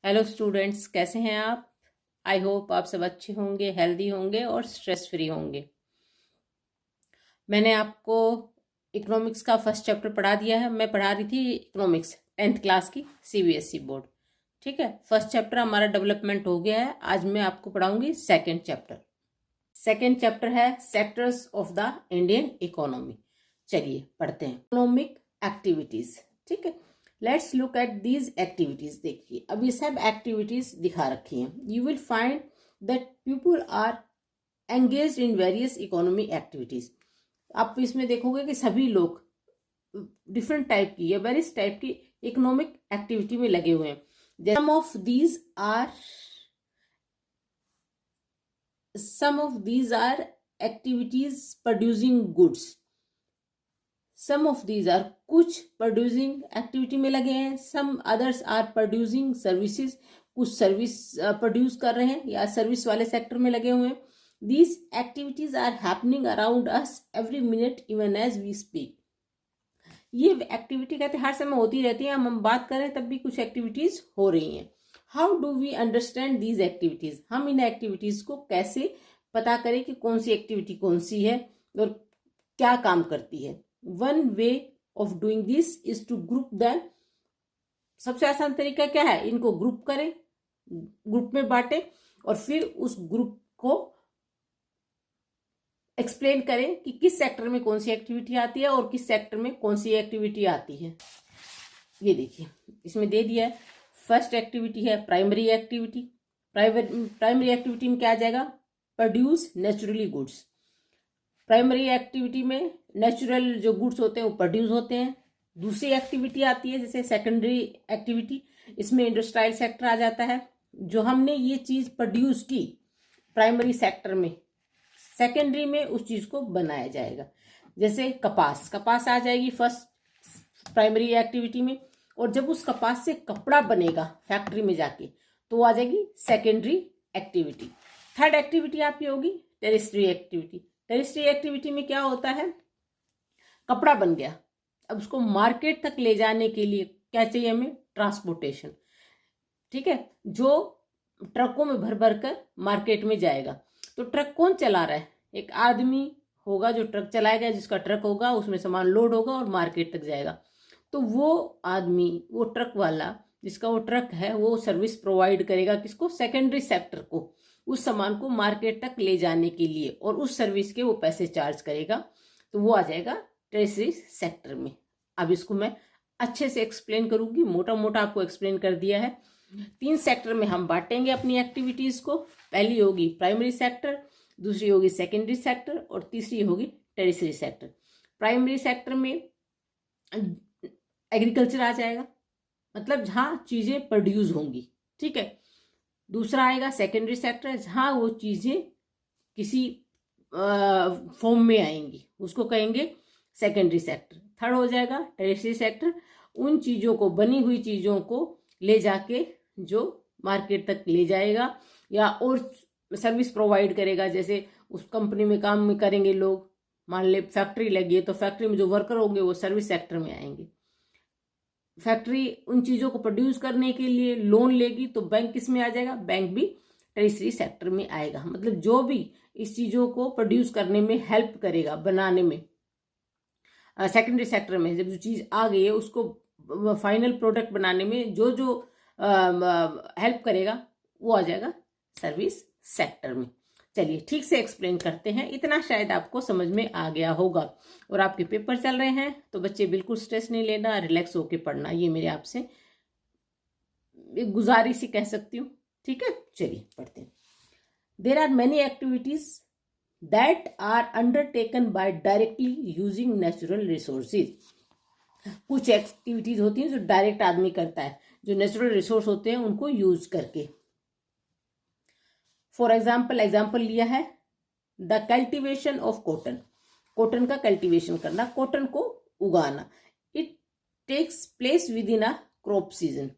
Hello students, कैसे हैं आप? आई होप आप सब अच्छे होंगे, हेल्दी होंगे और स्ट्रेस फ्री होंगे। मैंने आपको इकोनॉमिक्स का फर्स्ट चैप्टर पढ़ा दिया है। मैं पढ़ा रही थी इकोनॉमिक्स 10th क्लास की, सीबीएसई बोर्ड। ठीक है, फर्स्ट चैप्टर हमारा डेवलपमेंट हो गया है। आज मैं आपको पढ़ाऊंगी सेकेंड चैप्टर। सेकेंड चैप्टर है sectors of the Indian economy. चलिए पढ़ते हैं। Economic activities. ठीक है, let's look at these activities. देखिए, अब ये सब एक्टिविटीज दिखा रखी हैं। You will find that people are engage in various economy activities. आप इसमें देखोगे कि सभी लोग डिफरेंट टाइप की या वेरियस टाइप की इकोनॉमिक एक्टिविटी में लगे हुए हैं। Some of these are activities producing goods. Some of these are कुछ producing activity में लगे हैं. Some others are producing services. कुछ सर्विस प्रोड्यूस कर रहे हैं या सर्विस वाले सेक्टर में लगे हुए हैं. These activities are happening around us every minute even as we speak. ये एक्टिविटी कहते हर समय होती रहती है. हम बात करें तब भी कुछ एक्टिविटीज हो रही हैं. How do we understand these activities? हम इन एक्टिविटीज को कैसे पता करें कि कौन सी एक्टिविटी कौन सी है और क्या काम करती है. One way of doing this is to group them. सबसे आसान तरीका क्या है? इनको ग्रुप करें, ग्रुप में बांटे और फिर उस ग्रुप को एक्सप्लेन करें कि किस सेक्टर में कौन सी एक्टिविटी आती है और किस सेक्टर में कौन सी एक्टिविटी आती है. ये देखिए, इसमें दे दिया है. फर्स्ट एक्टिविटी है प्राइमरी एक्टिविटी. प्राइमरी एक्टिविटी में क्या आ जाएगा? Produce naturally goods. Primary activity में नेचुरल जो गुड्स होते हैं वो प्रोड्यूस होते हैं. दूसरी एक्टिविटी आती है जैसे सेकेंडरी एक्टिविटी. इसमें इंडस्ट्रियल सेक्टर आ जाता है. जो हमने ये चीज प्रोड्यूस की प्राइमरी सेक्टर में, सेकेंडरी में उस चीज को बनाया जाएगा. जैसे कपास आ जाएगी फर्स्ट प्राइमरी एक्टिविटी में. और जब उस कपास से कपड़ा बनेगा फैक्ट्री में जाके तो वो आ जाएगी सेकेंडरी एक्टिविटी. थर्ड एक्टिविटी आपकी होगी टेरिस्ट्री एक्टिविटी. टेरिस्ट्री एक्टिविटी में क्या होता है? कपड़ा बन गया, अब उसको मार्केट तक ले जाने के लिए क्या चाहिए हमें? ट्रांसपोर्टेशन. ठीक है, जो ट्रकों में भर भर कर मार्केट में जाएगा. तो ट्रक कौन चला रहा है? एक आदमी होगा जो ट्रक चलाएगा, जिसका ट्रक होगा उसमें सामान लोड होगा और मार्केट तक जाएगा. तो वो आदमी, वो ट्रक वाला जिसका वो ट्रक है, वो सर्विस प्रोवाइड करेगा किसको? सेकेंडरी सेक्टर को, उस सामान को मार्केट तक ले जाने के लिए, और उस सर्विस के वो पैसे चार्ज करेगा. तो वो आ जाएगा टर्शियरी सेक्टर में. अब इसको मैं अच्छे से एक्सप्लेन करूंगी. मोटा मोटा आपको एक्सप्लेन कर दिया है. 3 सेक्टर में हम बांटेंगे अपनी एक्टिविटीज को. पहली होगी प्राइमरी सेक्टर, दूसरी होगी सेकेंडरी सेक्टर और तीसरी होगी टर्शियरी सेक्टर. प्राइमरी सेक्टर में एग्रीकल्चर आ जाएगा, मतलब जहां चीजें प्रोड्यूस होंगी. ठीक है. दूसरा आएगा सेकेंडरी सेक्टर, जहां वो चीजें किसी फॉर्म में आएंगी, उसको कहेंगे सेकेंडरी सेक्टर. थर्ड हो जाएगा टर्शियरी सेक्टर, उन चीजों को, बनी हुई चीजों को ले जाके जो मार्केट तक ले जाएगा या और सर्विस प्रोवाइड करेगा. जैसे उस कंपनी में काम करेंगे लोग, मान ले फैक्ट्री लगी है तो फैक्ट्री में जो वर्कर होंगे वो सर्विस सेक्टर में आएंगे. फैक्ट्री उन चीजों को प्रोड्यूस करने के लिए लोन लेगी तो बैंक किस में आ जाएगा? बैंक भी टर्शियरी सेक्टर में आएगा. मतलब जो भी इस चीजों को प्रोड्यूस करने में हेल्प करेगा, बनाने में, सेकेंडरी सेक्टर में जब जो चीज आ गई है उसको फाइनल प्रोडक्ट बनाने में जो जो हेल्प करेगा वो आ जाएगा सर्विस सेक्टर में. चलिए ठीक से एक्सप्लेन करते हैं. इतना शायद आपको समझ में आ गया होगा. और आपके पेपर चल रहे हैं तो बच्चे बिल्कुल स्ट्रेस नहीं लेना, रिलैक्स होके पढ़ना. ये मेरे आपसे एक गुजारिश ही कह सकती हूँ. ठीक है, चलिए पढ़ते हैं. There are many activities that are undertaken by directly using natural resources. कुछ एक्टिविटीज होती हैं जो डायरेक्ट आदमी करता है, जो नेचुरल रिसोर्स होते हैं उनको यूज करके. फॉर एग्जाम्पल लिया है the cultivation of cotton. Cotton का कल्टिवेशन करना, कॉटन को उगाना. It takes place within a crop season.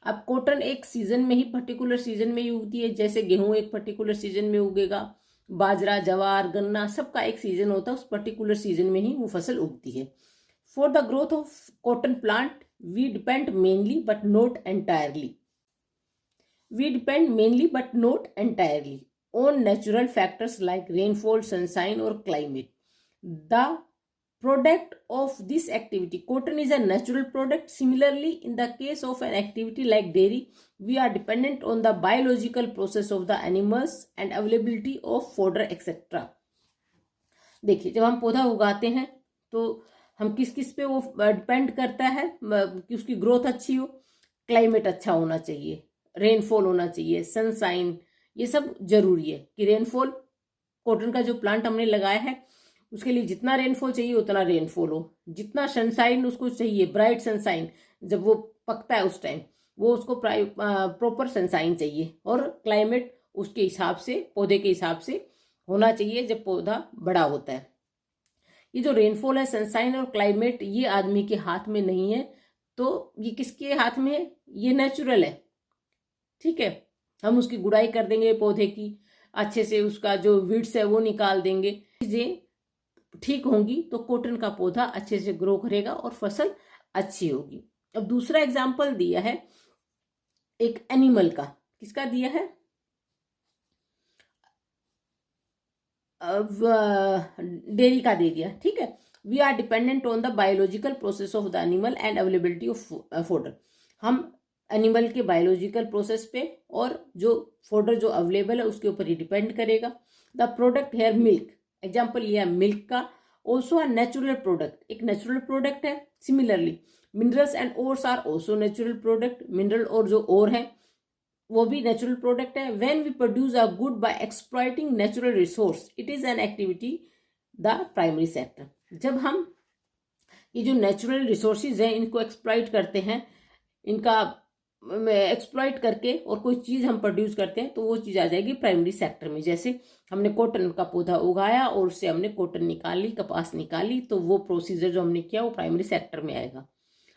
अब कॉटन एक सीजन में ही, पर्टिकुलर सीजन में ही उगती है. जैसे गेहूं एक पर्टिकुलर सीजन में उगेगा, बाजरा, जवार, गन्ना, सबका एक सीजन होता है. उस पर्टिकुलर सीजन में ही वो फसल उगती है. For the growth of cotton plant we depend mainly but not entirely. We depend mainly but not entirely on natural factors like rainfall, sunshine or climate. The product of this activity, cotton is a natural product. Similarly, in the case of an activity like dairy, we are dependent on the biological process of the animals and availability of fodder etc. देखिए, जब हम पौधा उगाते हैं तो हम किस किस पे वो डिपेंड करता है कि उसकी ग्रोथ अच्छी हो, क्लाइमेट अच्छा होना चाहिए, रेनफॉल होना चाहिए, सनसाइन, ये सब जरूरी है कि रेनफॉल, कॉटन का जो प्लांट हमने लगाया है उसके लिए जितना रेनफॉल चाहिए उतना रेनफॉल हो, जितना सनसाइन उसको चाहिए, ब्राइट सनसाइन, जब वो पकता है उस टाइम वो उसको प्रॉपर सनसाइन चाहिए, और क्लाइमेट उसके हिसाब से, पौधे के हिसाब से होना चाहिए जब पौधा बड़ा होता है। ये जो रेनफॉल है, सनसाइन और क्लाइमेट, ये आदमी के हाथ में नहीं है, तो ये किसके हाथ में है? ये नेचुरल है, ठीक है। हम उसकी गुड़ाई कर देंगे पौधे की, अच्छे से उसका जो वीड्स है वो निकाल देंगे, चीजें ठीक होंगी तो कॉटन का पौधा अच्छे से ग्रो करेगा और फसल अच्छी होगी। अब दूसरा एग्जाम्पल दिया है एक एनिमल का, किसका दिया है? डेयरी का दे दिया, ठीक है। We are dependent on the biological process of the animal and availability of fodder. हम एनिमल के बायोलॉजिकल प्रोसेस पे और जो फोडर जो अवेलेबल है उसके ऊपर ही डिपेंड करेगा। The product here milk, example लिया मिल्क का, ऑल्सो अ नेचुरल प्रोडक्ट, एक नेचुरल प्रोडक्ट है। Similarly minerals and ores are also natural product, mineral और जो ओर है वो भी नेचुरल प्रोडक्ट है। When we produce a good by exploiting natural resource, it is an activity the primary sector. जब हम ये जो नेचुरल रिसोर्सेज हैं इनको एक्सप्लॉइट करते हैं, इनका एक्सप्लॉइट करके और कोई चीज हम प्रोड्यूस करते हैं तो वो चीज आ जाएगी प्राइमरी सेक्टर में। जैसे हमने कॉटन का पौधा उगाया और उससे हमने कॉटन निकाली, कपास निकाली, तो वो प्रोसीजर जो हमने किया वो प्राइमरी सेक्टर में आएगा।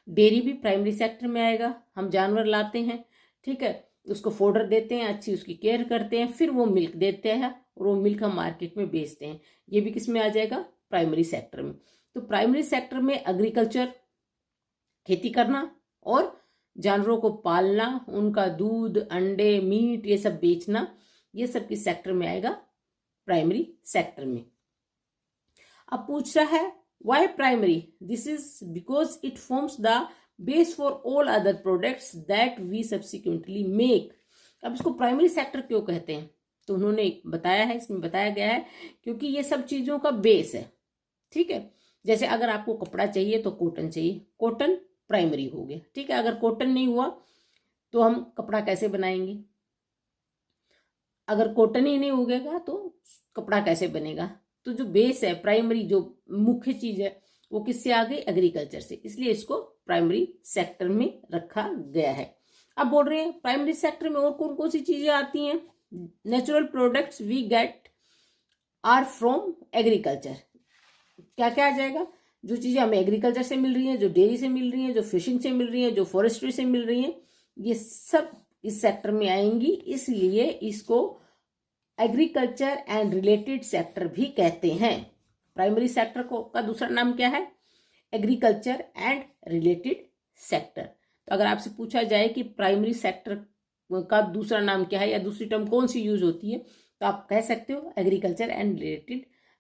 डेयरी भी प्राइमरी सेक्टर में आएगा। हम जानवर लाते हैं, ठीक है, उसको फोडर देते हैं, अच्छी उसकी केयर करते हैं, फिर वो मिल्क देते हैं और वो मिल्क हम मार्केट में बेचते हैं, ये भी किस में आ जाएगा? प्राइमरी सेक्टर में। तो प्राइमरी सेक्टर में एग्रीकल्चर, खेती करना और जानवरों को पालना, उनका दूध, अंडे, मीट, ये सब बेचना, ये सब किस सेक्टर में आएगा? प्राइमरी सेक्टर में। अब पूछ रहा है why primary? This is because it forms the base for all other products that we subsequently make. अब इसको प्राइमरी सेक्टर क्यों कहते हैं? तो उन्होंने बताया है, इसमें बताया गया है क्योंकि ये सब चीजों का बेस है, ठीक है। जैसे अगर आपको कपड़ा चाहिए तो कॉटन चाहिए, कॉटन प्राइमरी हो गया, ठीक है। अगर कॉटन नहीं हुआ तो हम कपड़ा कैसे बनाएंगे? अगर कॉटन ही नहीं उगेगा तो कपड़ा कैसे बनेगा? तो जो बेस है, प्राइमरी जो मुख्य चीज है, वो किससे आ गई? एग्रीकल्चर से, इसलिए इसको प्राइमरी सेक्टर में रखा गया है। अब बोल रहे हैं प्राइमरी सेक्टर में और कौन कौन सी चीजें आती हैं? Natural products we get are from agriculture. क्या क्या आ जाएगा? जो चीजें हमें एग्रीकल्चर से मिल रही हैं, जो डेयरी से मिल रही हैं, जो फिशिंग से मिल रही हैं, जो फॉरेस्ट्री से मिल रही हैं, ये सब इस सेक्टर में आएंगी, इसलिए इसको एग्रीकल्चर एंड रिलेटेड सेक्टर भी कहते हैं। प्राइमरी सेक्टर को का दूसरा नाम क्या है? Agriculture and related sector. तो अगर आपसे पूछा जाए कि प्राइमरी सेक्टर का दूसरा नाम क्या है या दूसरी टर्म कौन सी यूज होती है, तो आप कह सकते हो agriculture and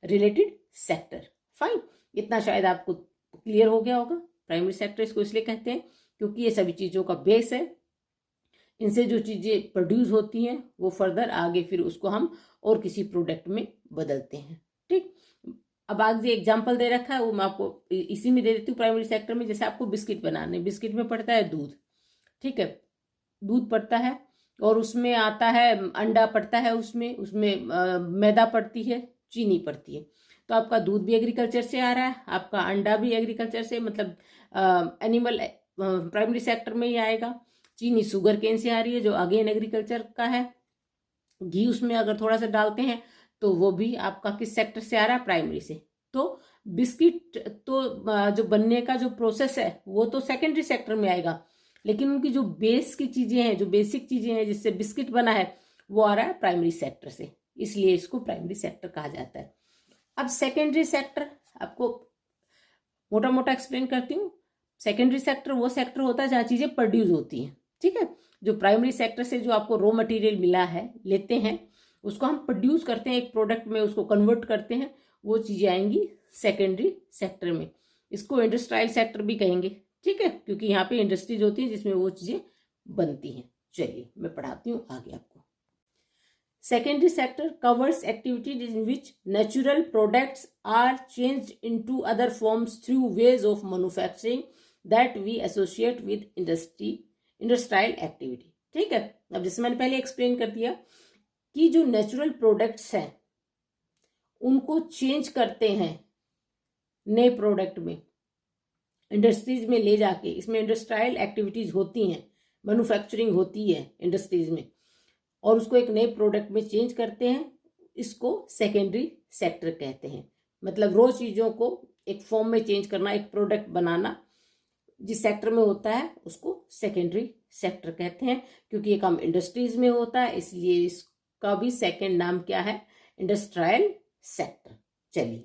related sector. Fine, इतना शायद आपको क्लियर हो गया होगा। प्राइमरी सेक्टर इसको इसलिए कहते हैं क्योंकि ये सभी चीजों का बेस है, इनसे जो चीजें प्रोड्यूस होती हैं वो फर्दर आगे फिर उसको हम और किसी प्रोडक्ट में बदलते हैं, ठीक। अब आगे एग्जांपल दे रखा है वो मैं आपको इसी में दे देती हूँ। प्राइमरी सेक्टर में जैसे आपको बिस्किट बनाने, बिस्किट में पड़ता है दूध, ठीक है, दूध पड़ता है और उसमें आता है अंडा पड़ता है, उसमें मैदा पड़ती है, चीनी पड़ती है। तो आपका दूध भी एग्रीकल्चर से आ रहा है, आपका अंडा भी एग्रीकल्चर से, मतलब एनिमल प्राइमरी सेक्टर में ही आएगा। चीनी शुगर केन से आ रही है जो अगेन एग्रीकल्चर का है। घी उसमें अगर थोड़ा सा डालते हैं तो वो भी आपका किस सेक्टर से आ रहा है? प्राइमरी से। तो बिस्किट तो जो बनने का जो प्रोसेस है वो तो सेकेंडरी सेक्टर में आएगा, लेकिन उनकी जो बेस की चीजें हैं, जो बेसिक चीजें हैं जिससे बिस्किट बना है, वो आ रहा है प्राइमरी सेक्टर से, इसलिए इसको प्राइमरी सेक्टर कहा जाता है। अब सेकेंडरी सेक्टर आपको मोटा मोटा एक्सप्लेन करती हूँ। सेकेंडरी सेक्टर वो सेक्टर होता है जहाँ चीजें प्रोड्यूस होती हैं, ठीक है। जो प्राइमरी सेक्टर से जो आपको रॉ मटेरियल मिला है लेते हैं, उसको हम प्रोड्यूस करते हैं एक प्रोडक्ट में, उसको कन्वर्ट करते हैं, वो चीज़ें आएंगी सेकेंडरी सेक्टर में। इसको इंडस्ट्रियल सेक्टर भी कहेंगे, ठीक है, क्योंकि यहाँ पे इंडस्ट्रीज होती है जिसमें वो चीज़ें बनती हैं। चलिए मैं पढ़ाती हूँ आगे आपको। Secondary sector covers activities in which natural products are changed into other forms through ways of manufacturing that we associate with industrial activity. ठीक है, अब जैसे मैंने पहले एक्सप्लेन कर दिया कि जो नेचुरल प्रोडक्ट्स हैं उनको चेंज करते हैं नए प्रोडक्ट में, इंडस्ट्रीज में ले जाके, इसमें इंडस्ट्रियल एक्टिविटीज होती हैं, मैन्युफैक्चरिंग होती है इंडस्ट्रीज में, और उसको एक नए प्रोडक्ट में चेंज करते हैं, इसको सेकेंडरी सेक्टर कहते हैं। मतलब रो चीज़ों को एक फॉर्म में चेंज करना, एक प्रोडक्ट बनाना जिस सेक्टर में होता है उसको सेकेंडरी सेक्टर कहते हैं। क्योंकि ये काम इंडस्ट्रीज में होता है इसलिए इसका भी सेकेंड नाम क्या है, इंडस्ट्रियल सेक्टर। चलिए,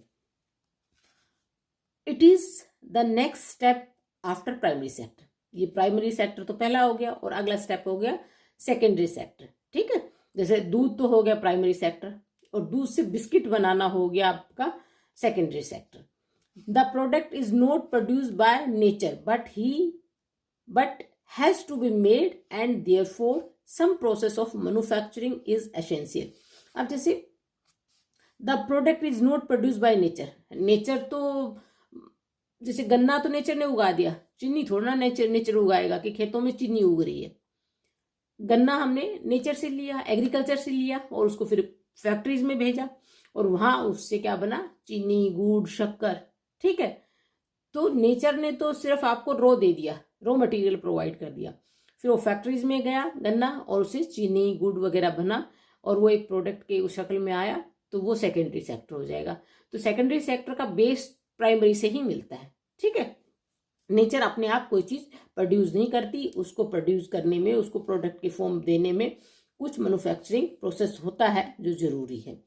it is the next step after primary sector. ये प्राइमरी सेक्टर तो पहला हो गया और अगला स्टेप हो गया सेकेंडरी सेक्टर। ठीक है, जैसे दूध तो हो गया प्राइमरी सेक्टर, और दूध से बिस्किट बनाना हो गया आपका secondary sector. The product is not produced by nature but has to be made and therefore some process of manufacturing is essential. अब जैसे the product is not produced by nature तो जैसे गन्ना तो नेचर ने उगा दिया, चीनी थोड़ा ना नेचर उगाएगा कि खेतों में चीनी उग रही है। गन्ना हमने नेचर से लिया, एग्रीकल्चर से लिया, और उसको फिर फैक्ट्रीज में भेजा, और वहां उससे क्या बना, चीनी, गुड़, शक्कर। ठीक है, तो नेचर ने तो सिर्फ आपको दे दिया, रॉ मटेरियल प्रोवाइड कर दिया, फिर वो फैक्ट्रीज में गया गन्ना, और उससे चीनी, गुड़ वगैरह बना, और वो एक प्रोडक्ट के उस शक्ल में आया, तो वो सेकेंडरी सेक्टर हो जाएगा। तो सेकेंडरी सेक्टर का बेस प्राइमरी से ही मिलता है। ठीक है, नेचर अपने आप कोई चीज प्रोड्यूस नहीं करती, उसको प्रोड्यूस करने में, उसको प्रोडक्ट की फॉर्म देने में कुछ मैन्युफैक्चरिंग प्रोसेस होता है जो जरूरी है।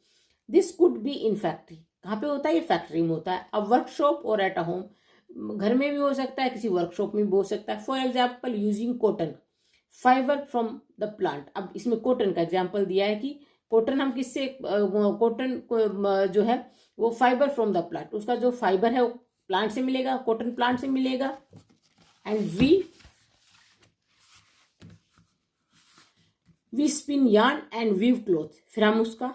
This could be in factory, कहाँ पे होता है, ये फैक्ट्री में होता है। अब वर्कशॉप और एट अ होम, घर में भी हो सकता है, किसी वर्कशॉप में भी हो सकता है। For example using cotton fibre from the plant. अब इसमें कॉटन का एग्जाम्पल दिया है कि कॉटन हम किससे, कॉटन जो है वो फाइबर फ्रॉम द प्लांट, उसका जो फाइबर है वो प्लांट से मिलेगा, कॉटन प्लांट से मिलेगा। And we spin yarn and weave cloth, फिर हम उसका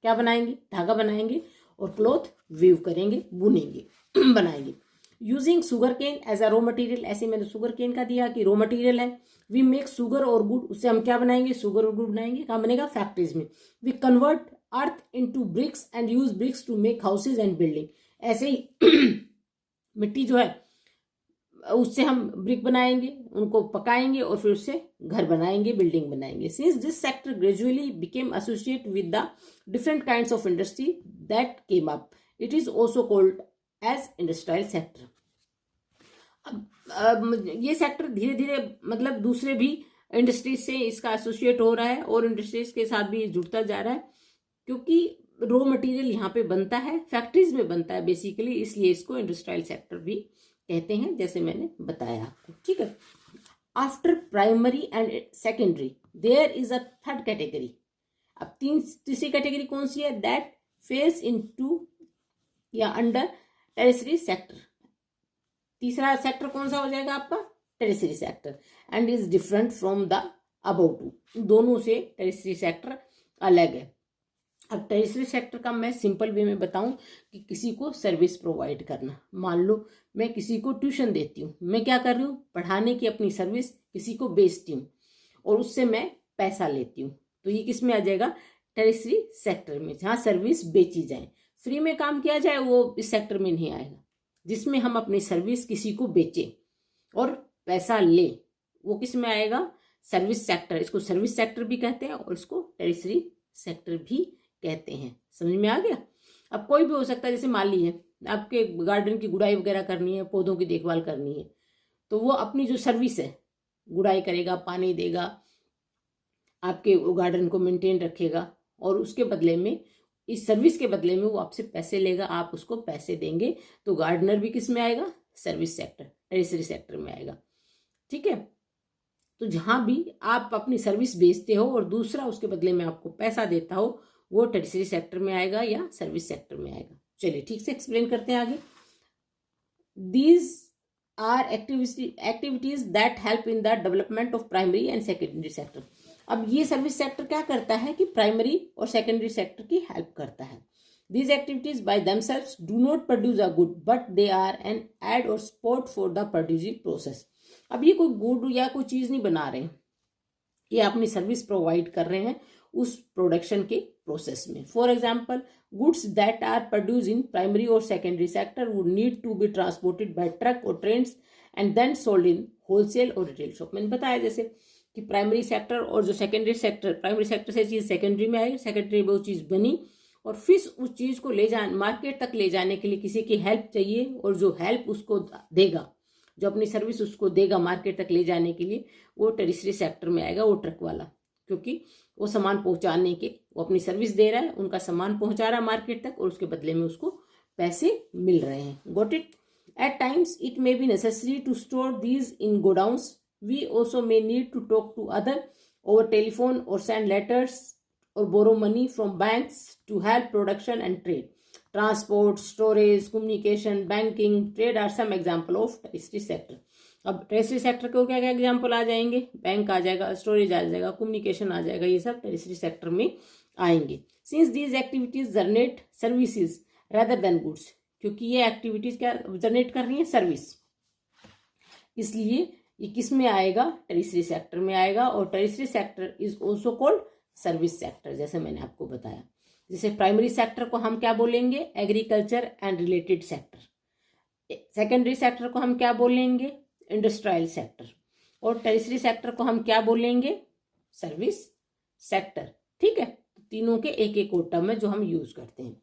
क्या बनाएंगे, धागा बनाएंगे, और क्लॉथ वीव करेंगे, बुनेंगे, बनाएंगे। Using sugar cane as a raw material, ऐसे मैंने शुगर केन का दिया कि रॉ मटेरियल है। वी मेक शुगर और गुड, उससे हम क्या बनाएंगे, शुगर और गुड बनाएंगे। कहाँ बनेगा, फैक्ट्रीज में। We convert earth into bricks and use bricks to make houses and building. ऐसे ही मिट्टी जो है उससे हम ब्रिक बनाएंगे, उनको पकाएंगे, और फिर उससे घर बनाएंगे, बिल्डिंग बनाएंगे। Since this sector gradually became associate with the different kinds of industry that came up, it is also called as industrial sector. अब ये सेक्टर धीरे धीरे मतलब दूसरे भी इंडस्ट्रीज से इसका एसोसिएट हो रहा है, और इंडस्ट्रीज के साथ भी जुड़ता जा रहा है, क्योंकि रॉ मटेरियल यहाँ पे बनता है, फैक्ट्रीज में बनता है बेसिकली, इसलिए इसको इंडस्ट्रियल सेक्टर भी कहते हैं, जैसे मैंने बताया आपको। ठीक है, after primary and secondary there is a third category. अब तीसरी कैटेगरी कौन सी है, दैट फेल्स इनटू या अंडर टेरिटरी सेक्टर। तीसरा सेक्टर कौन सा हो जाएगा आपका, tertiary sector, and is different from the above two. दोनों से टेरिटरी सेक्टर अलग है। अब टेरिटरी सेक्टर का मैं सिंपल वे में बताऊं कि किसी को सर्विस प्रोवाइड करना। मान लो मैं किसी को ट्यूशन देती हूँ, मैं क्या कर रही हूँ, पढ़ाने की अपनी सर्विस किसी को बेचती हूँ, और उससे मैं पैसा लेती हूँ, तो ये किस में आ जाएगा, टेरिटरी सेक्टर में, जहाँ सर्विस बेची जाए, फ्री में काम किया जाए, वो इस सेक्टर में नहीं आएगा। जिसमें हम अपनी सर्विस किसी को बेचे और पैसा ले, वो किस में आएगा, सर्विस सेक्टर। इसको सर्विस सेक्टर भी कहते हैं और इसको टेरिटरी सेक्टर भी कहते हैं। समझ में आ गया। अब कोई भी हो सकता है, जैसे माली है, आपके गार्डन की गुड़ाई वगैरह करनी है, पौधों की देखभाल करनी है, तो वो अपनी जो सर्विस है, गुड़ाई करेगा, पानी देगा, आपके गार्डन को मेंटेन रखेगा, और उसके बदले में, इस सर्विस के बदले में वो आपसे पैसे लेगा, आप उसको पैसे देंगे, तो गार्डनर भी किस में आएगा, सर्विस सेक्टर, टेरिटरी सेक्टर में आएगा। ठीक है, तो जहां भी आप अपनी सर्विस बेचते हो और दूसरा उसके बदले में आपको पैसा देता हो, वो टर्शियरी सेक्टर में आएगा या सर्विस सेक्टर में आएगा। चलिए ठीक से एक्सप्लेन करते हैं आगे। These are activities that help in the development of primary and secondary sector. अब ये सर्विस सेक्टर क्या करता है कि प्राइमरी और सेकेंडरी सेक्टर की हेल्प करता है। These activities by themselves do not produce a good, but they are an aid or support for the producing process. अब ये कोई गुड या कोई चीज नहीं बना रहे हैं, ये अपनी सर्विस प्रोवाइड कर रहे हैं उस प्रोडक्शन के प्रोसेस में। For example, goods that are produce in primary और secondary sector would need to be transported by truck और trains and then sold in wholesale और रिटेल शॉप। मैंने बताया जैसे कि प्राइमरी सेक्टर और जो सेकेंडरी सेक्टर, प्राइमरी सेक्टर से चीज सेकेंडरी में आई, सेकेंडरी में वो चीज बनी और फिर उस चीज को ले जाने, मार्केट तक ले जाने के लिए किसी की हेल्प चाहिए, और जो हेल्प उसको देगा, जो अपनी सर्विस उसको देगा मार्केट तक ले जाने के लिए, वो टर्शियरी सेक्टर में आएगा, वो ट्रक वाला, क्योंकि वो सामान पहुंचाने के, वो अपनी सर्विस दे रहा है, उनका सामान पहुंचा रहा है मार्केट तक और उसके बदले में उसको पैसे मिल रहे हैं। Got it? At times it may be necessary to store these in godowns. We also may need to talk to other over telephone और send letters or borrow money from banks to help production and trade. Transport, storage, communication, banking, trade are some example of tertiary sector. अब tertiary sector को क्या क्या example आ जाएंगे? Bank आ जाएगा, storage आ जाएगा, communication आ जाएगा, ये सब टर्शियरी सेक्टर में आएंगे। Since these activities generate services rather than goods, क्योंकि ये एक्टिविटीज क्या जनरेट कर रही है? सर्विस, इसलिए ये किस में आएगा? टर्शियरी सेक्टर में आएगा। और tertiary sector is also called service sector, जैसे मैंने आपको बताया। जैसे प्राइमरी सेक्टर को हम क्या बोलेंगे? Agriculture and related sector. Secondary sector को हम क्या बोलेंगे? Industrial sector. और टर्शियरी सेक्टर को हम क्या बोलेंगे? Service sector. ठीक है, तीनों के एक एक और टर्म है जो हम यूज करते हैं।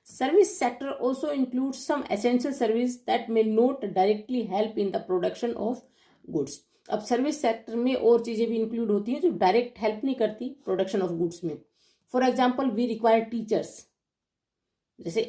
Service sector also include some essential service that may not directly help in the production of goods. अब सर्विस सेक्टर में और चीजें भी इंक्लूड होती हैं जो डायरेक्ट हेल्प नहीं करती प्रोडक्शन ऑफ गुड्स में। For example, we require teachers, जैसे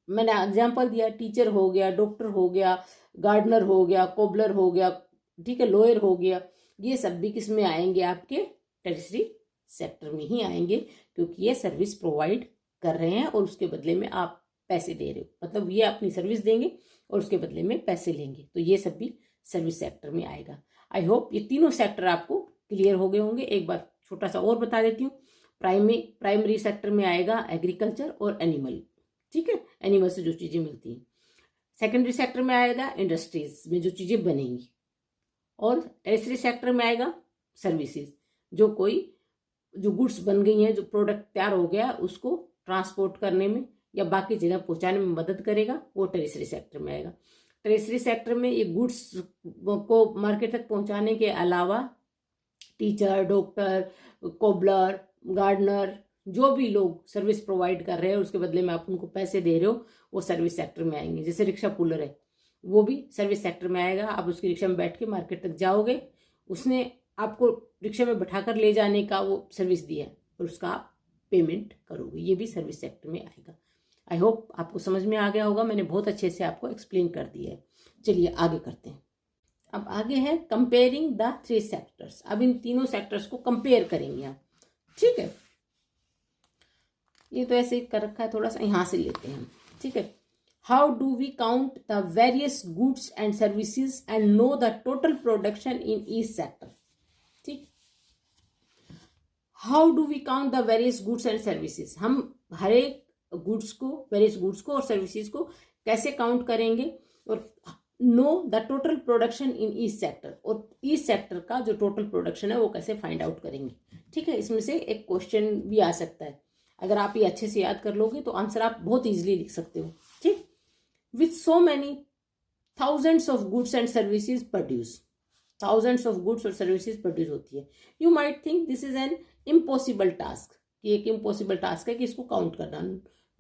मैंने एग्जाम्पल दिया, टीचर हो गया, डॉक्टर हो गया, गार्डनर हो गया, कोबलर हो गया, ठीक है, लॉयर हो गया, ये सब भी किस में आएंगे? आपके टर्शियरी सेक्टर में ही आएंगे, क्योंकि ये सर्विस प्रोवाइड कर रहे हैं और उसके बदले में आप पैसे दे रहे हो, मतलब ये अपनी सर्विस देंगे और उसके बदले में पैसे लेंगे, तो ये सब भी सर्विस सेक्टर में आएगा। आई होप ये तीनों सेक्टर आपको क्लियर हो गए होंगे। एक बार छोटा सा और बता देती हूँ। प्राइमरी सेक्टर में आएगा एग्रीकल्चर और एनिमल, ठीक है, एनिमल से जो चीजें मिलती हैं। सेकेंडरी सेक्टर में आएगा इंडस्ट्रीज में जो चीजें बनेंगी, और टर्शियरी सेक्टर में आएगा सर्विसेज, जो गुड्स बन गई हैं, जो प्रोडक्ट तैयार हो गया उसको ट्रांसपोर्ट करने में या बाकी जगह पहुंचाने में मदद करेगा, वो टर्शियरी सेक्टर में आएगा। टर्शियरी सेक्टर में ये गुड्स को मार्केट तक पहुंचाने के अलावा टीचर, डॉक्टर, कोबलर, गार्डनर, जो भी लोग सर्विस प्रोवाइड कर रहे हैं उसके बदले में आप उनको पैसे दे रहे हो, वो सर्विस सेक्टर में आएंगे। जैसे रिक्शा पुलर है, वो भी सर्विस सेक्टर में आएगा। आप उसकी रिक्शा में बैठ के मार्केट तक जाओगे, उसने आपको रिक्शा में बैठाकर ले जाने का वो सर्विस दिया है और उसका आप पेमेंट करोगे, ये भी सर्विस सेक्टर में आएगा। आई होप आपको समझ में आ गया होगा, मैंने बहुत अच्छे से आपको एक्सप्लेन कर दिया है। चलिए आगे करते हैं। अब आगे है कंपेयरिंग द थ्री सेक्टर्स। अब इन तीनों सेक्टर्स को कंपेयर करेंगे आप, ठीक है। ये तो ऐसे ही कर रखा है, थोड़ा सा यहां से लेते हैं, ठीक है। How do we count the various goods and services and know the total production in each sector, ठीक। How do we count the various goods and services, हम हर एक गुड्स को, वेरियस गुड्स को और सर्विसेज को कैसे काउंट करेंगे, और no the total production in each sector, और ईच सेक्टर का जो टोटल प्रोडक्शन है वो कैसे फाइंड आउट करेंगे, ठीक है। इसमें से एक क्वेश्चन भी आ सकता है, अगर आप ये अच्छे से याद कर लोगे तो आंसर आप बहुत इजीली लिख सकते हो, ठीक। With so many thousands of goods and services produce, thousands of goods और सर्विसेज प्रोड्यूस होती है। You might think this is an impossible task, कि एक इम्पॉसिबल टास्क है कि इसको काउंट करना।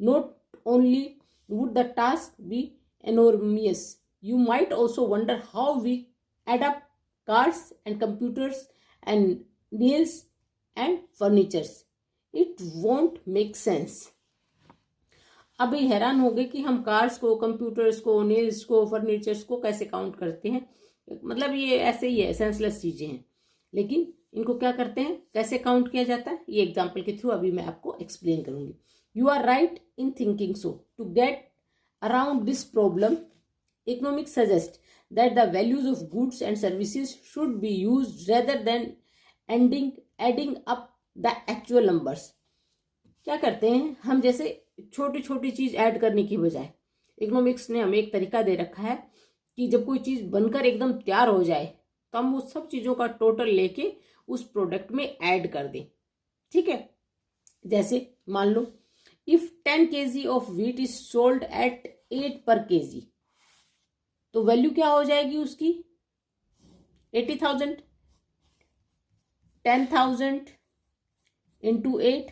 Not only would the task be enormous, you might also wonder how we add up cars and computers and nails and furnitures. It won't make sense. अभी हैरान हो गए कि हम कार्स को, कंप्यूटर्स को, नेल्स को, फर्नीचर्स को कैसे काउंट करते हैं, मतलब ये ऐसे ही है, सेंसलेस चीजें हैं। लेकिन इनको क्या करते हैं, कैसे काउंट किया जाता है, ये एग्जाम्पल के थ्रू अभी मैं आपको एक्सप्लेन करूंगी. You are right in thinking so. To get around this problem, economics suggest that the values of goods and services should be used rather than adding up the actual numbers. क्या करते हैं हम, जैसे छोटी छोटी चीज add करने की बजाय इकोनॉमिक्स ने हमें एक तरीका दे रखा है कि जब कोई चीज बनकर एकदम तैयार हो जाए तो हम उस सब चीजों का टोटल लेके उस प्रोडक्ट में ऐड कर दें. ठीक है, जैसे मान लो if 10 kg of wheat is sold at 8 per kg, तो वैल्यू क्या हो जाएगी उसकी, 80,000. 10,000 इंटू 8,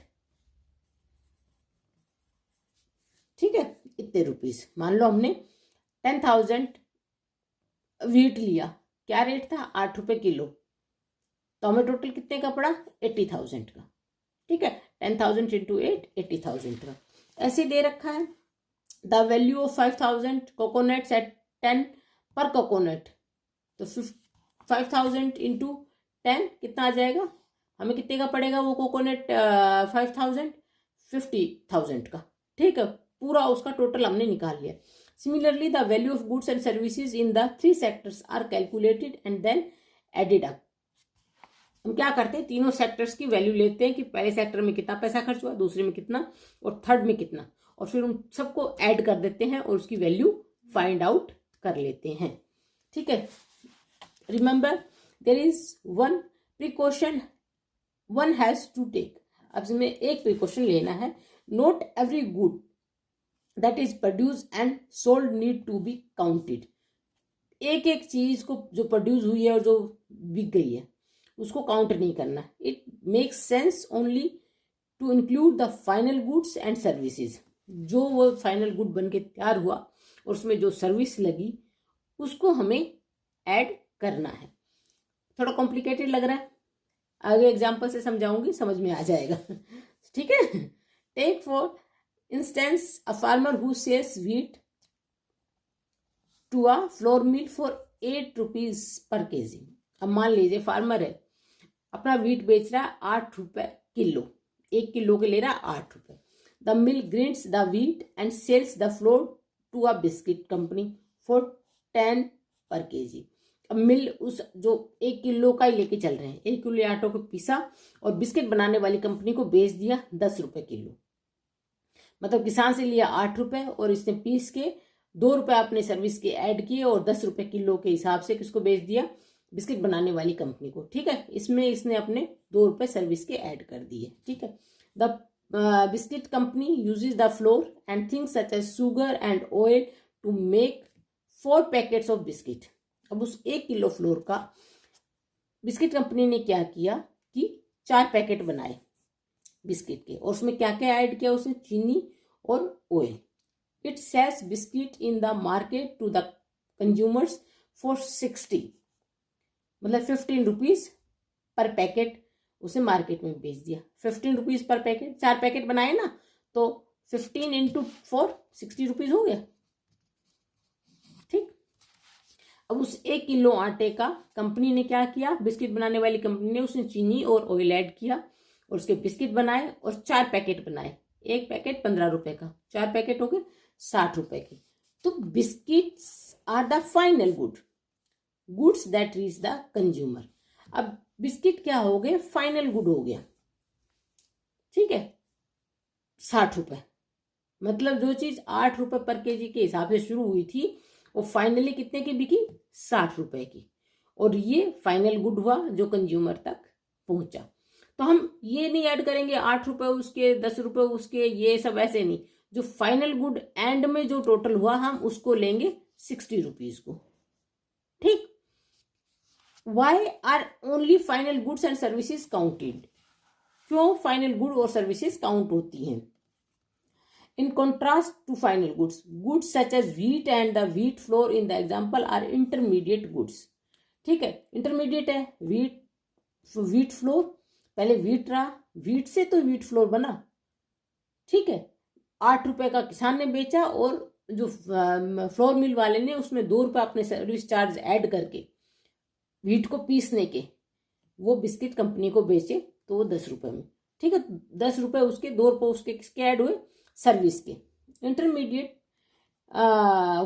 ठीक है, इतने रुपीस. मान लो हमने 10,000 व्हीट लिया, क्या रेट था, 8 रुपए किलो, तो हमें टोटल कितने का पड़ा, 80,000 का. ठीक है, 10,000 इंटू 8, 80,000 का. ऐसे दे रखा है. The value of 5,000 coconuts at 10 per coconut, तो 5,000 इंटू 10 कितना आ जाएगा, हमें कितने का पड़ेगा वो कोकोनट, 5,000, 50,000 का. ठीक है, पूरा उसका टोटल हमने निकाल लिया. Similarly the value of goods and services in the 3 sectors are calculated and then added up. हम क्या करते हैं, तीनों सेक्टर्स की वैल्यू लेते हैं कि पहले सेक्टर में कितना पैसा खर्च हुआ, दूसरे में कितना और थर्ड में कितना, और फिर उन सबको ऐड कर देते हैं और उसकी वैल्यू फाइंड आउट कर लेते हैं. ठीक है, remember there is one precaution one has to take. अब इसमें एक प्रिकॉशन लेना है. Not every good that is produce and sold need to be counted. एक एक चीज को जो प्रोड्यूस हुई है और जो बिक गई है उसको काउंट नहीं करना. It makes sense only to include the final goods and services. जो वो फाइनल गुड बन के तैयार हुआ और उसमें जो सर्विस लगी उसको हमें ऐड करना है. थोड़ा कॉम्प्लिकेटेड लग रहा है, आगे एग्जांपल से समझाऊंगी, समझ में आ जाएगा. ठीक है, take for instance a farmer who sells wheat to a flour mill for 8 rupees per kg. अब मान लीजिए फार्मर है, अपना व्हीट बेच रहा है 8 रुपए किलो, 1 किलो के ले रहा है 8 रुपए. The mill grinds the wheat and sells the flour to a biscuit company for 10 per kg. अब मिल उस जो 1 किलो का ही लेके चल रहे हैं, 1 किलो आटो को पीसा और बिस्किट बनाने वाली कंपनी को बेच दिया 10 रुपए किलो. मतलब किसान से लिया 8 रुपए और इसने पीस के 2 रुपए अपने सर्विस के ऐड किए और 10 रुपए किलो के हिसाब से किसको बेच दिया, बिस्किट बनाने वाली कंपनी को. ठीक है, इसमें इसने अपने 2 रुपए सर्विस के ऐड कर दिए. ठीक है, the biscuit company uses the flour and things such as sugar and oil to make 4 packets of biscuit. अब उस 1 किलो फ्लोर का बिस्किट कंपनी ने क्या किया कि 4 पैकेट बनाए बिस्किट के, और उसमें क्या क्या ऐड किया, उसने चीनी और oil. It sells biscuit in the market to the consumers for 60, मतलब 15 रुपीज पर पैकेट उसे मार्केट में बेच दिया. 15 रुपीज पर पैकेट, 4 पैकेट बनाए ना, तो 15 इंटू 4 60 रुपीज हो गया. ठीक, अब उस 1 किलो आटे का कंपनी ने क्या किया, बिस्किट बनाने वाली कंपनी ने, उसने चीनी और ऑयल ऐड किया और उसके बिस्किट बनाए और 4 पैकेट बनाए. 1 पैकेट 15 रुपए का, 4 पैकेट हो गए 60 रुपए के. तो biscuits are the final goods that reach the consumer. अब बिस्किट क्या हो गए, फाइनल गुड हो गया. ठीक है, 60 रुपए, मतलब जो चीज 8 रुपए पर kg के हिसाब से शुरू हुई थी वो फाइनली कितने की बिकी, 60 रुपए की. और ये फाइनल गुड हुआ जो कंज्यूमर तक पहुंचा. तो हम ये नहीं ऐड करेंगे 8 रुपए उसके, 10 रुपए उसके, ये सब ऐसे नहीं. जो फाइनल गुड एंड में जो टोटल हुआ हम उसको लेंगे 60 रुपीज को. ठीक, why are only final goods and services counted. क्यों फाइनल गुड और सर्विसेज काउंट होती हैं. In contrast to final goods, goods such as wheat and the wheat flour in the example are intermediate goods. ठीक है, intermediate है wheat flour. पहले wheat रहा, wheat से तो व्हीट फ्लोर बना. ठीक है, 8 रुपए का किसान ने बेचा और जो फ्लोर मिल वाले ने उसमें 2 रुपए अपने सर्विस चार्ज ऐड करके व्हीट को पीसने के वो बिस्किट कंपनी को बेचे तो वो 10 रुपए में, ठीक है। 10 रुपए उसके, 2 रुपए उसके किसके ऐड हुए, सर्विस के। Intermediate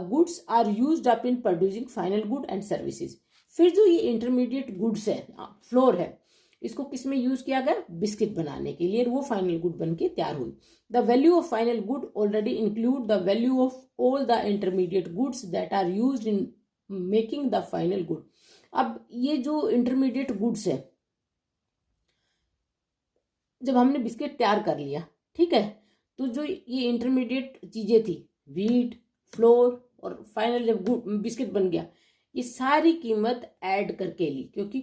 goods are used up in producing final good and services. फिर जो ये इंटरमीडिएट गुड्स है, फ्लोर है, इसको किस में यूज किया गया, बिस्किट बनाने के लिए, वो फाइनल गुड बन के तैयार हुई। The value of final good already include the value of all the intermediate goods that are used in making the final good. अब ये जो इंटरमीडिएट गुड्स है, जब हमने बिस्किट तैयार कर लिया, ठीक है, तो जो ये इंटरमीडिएट चीजें थी, व्हीट, फ्लोर और फाइनल जब बिस्किट बन गया, ये सारी कीमत ऐड करके ली, क्योंकि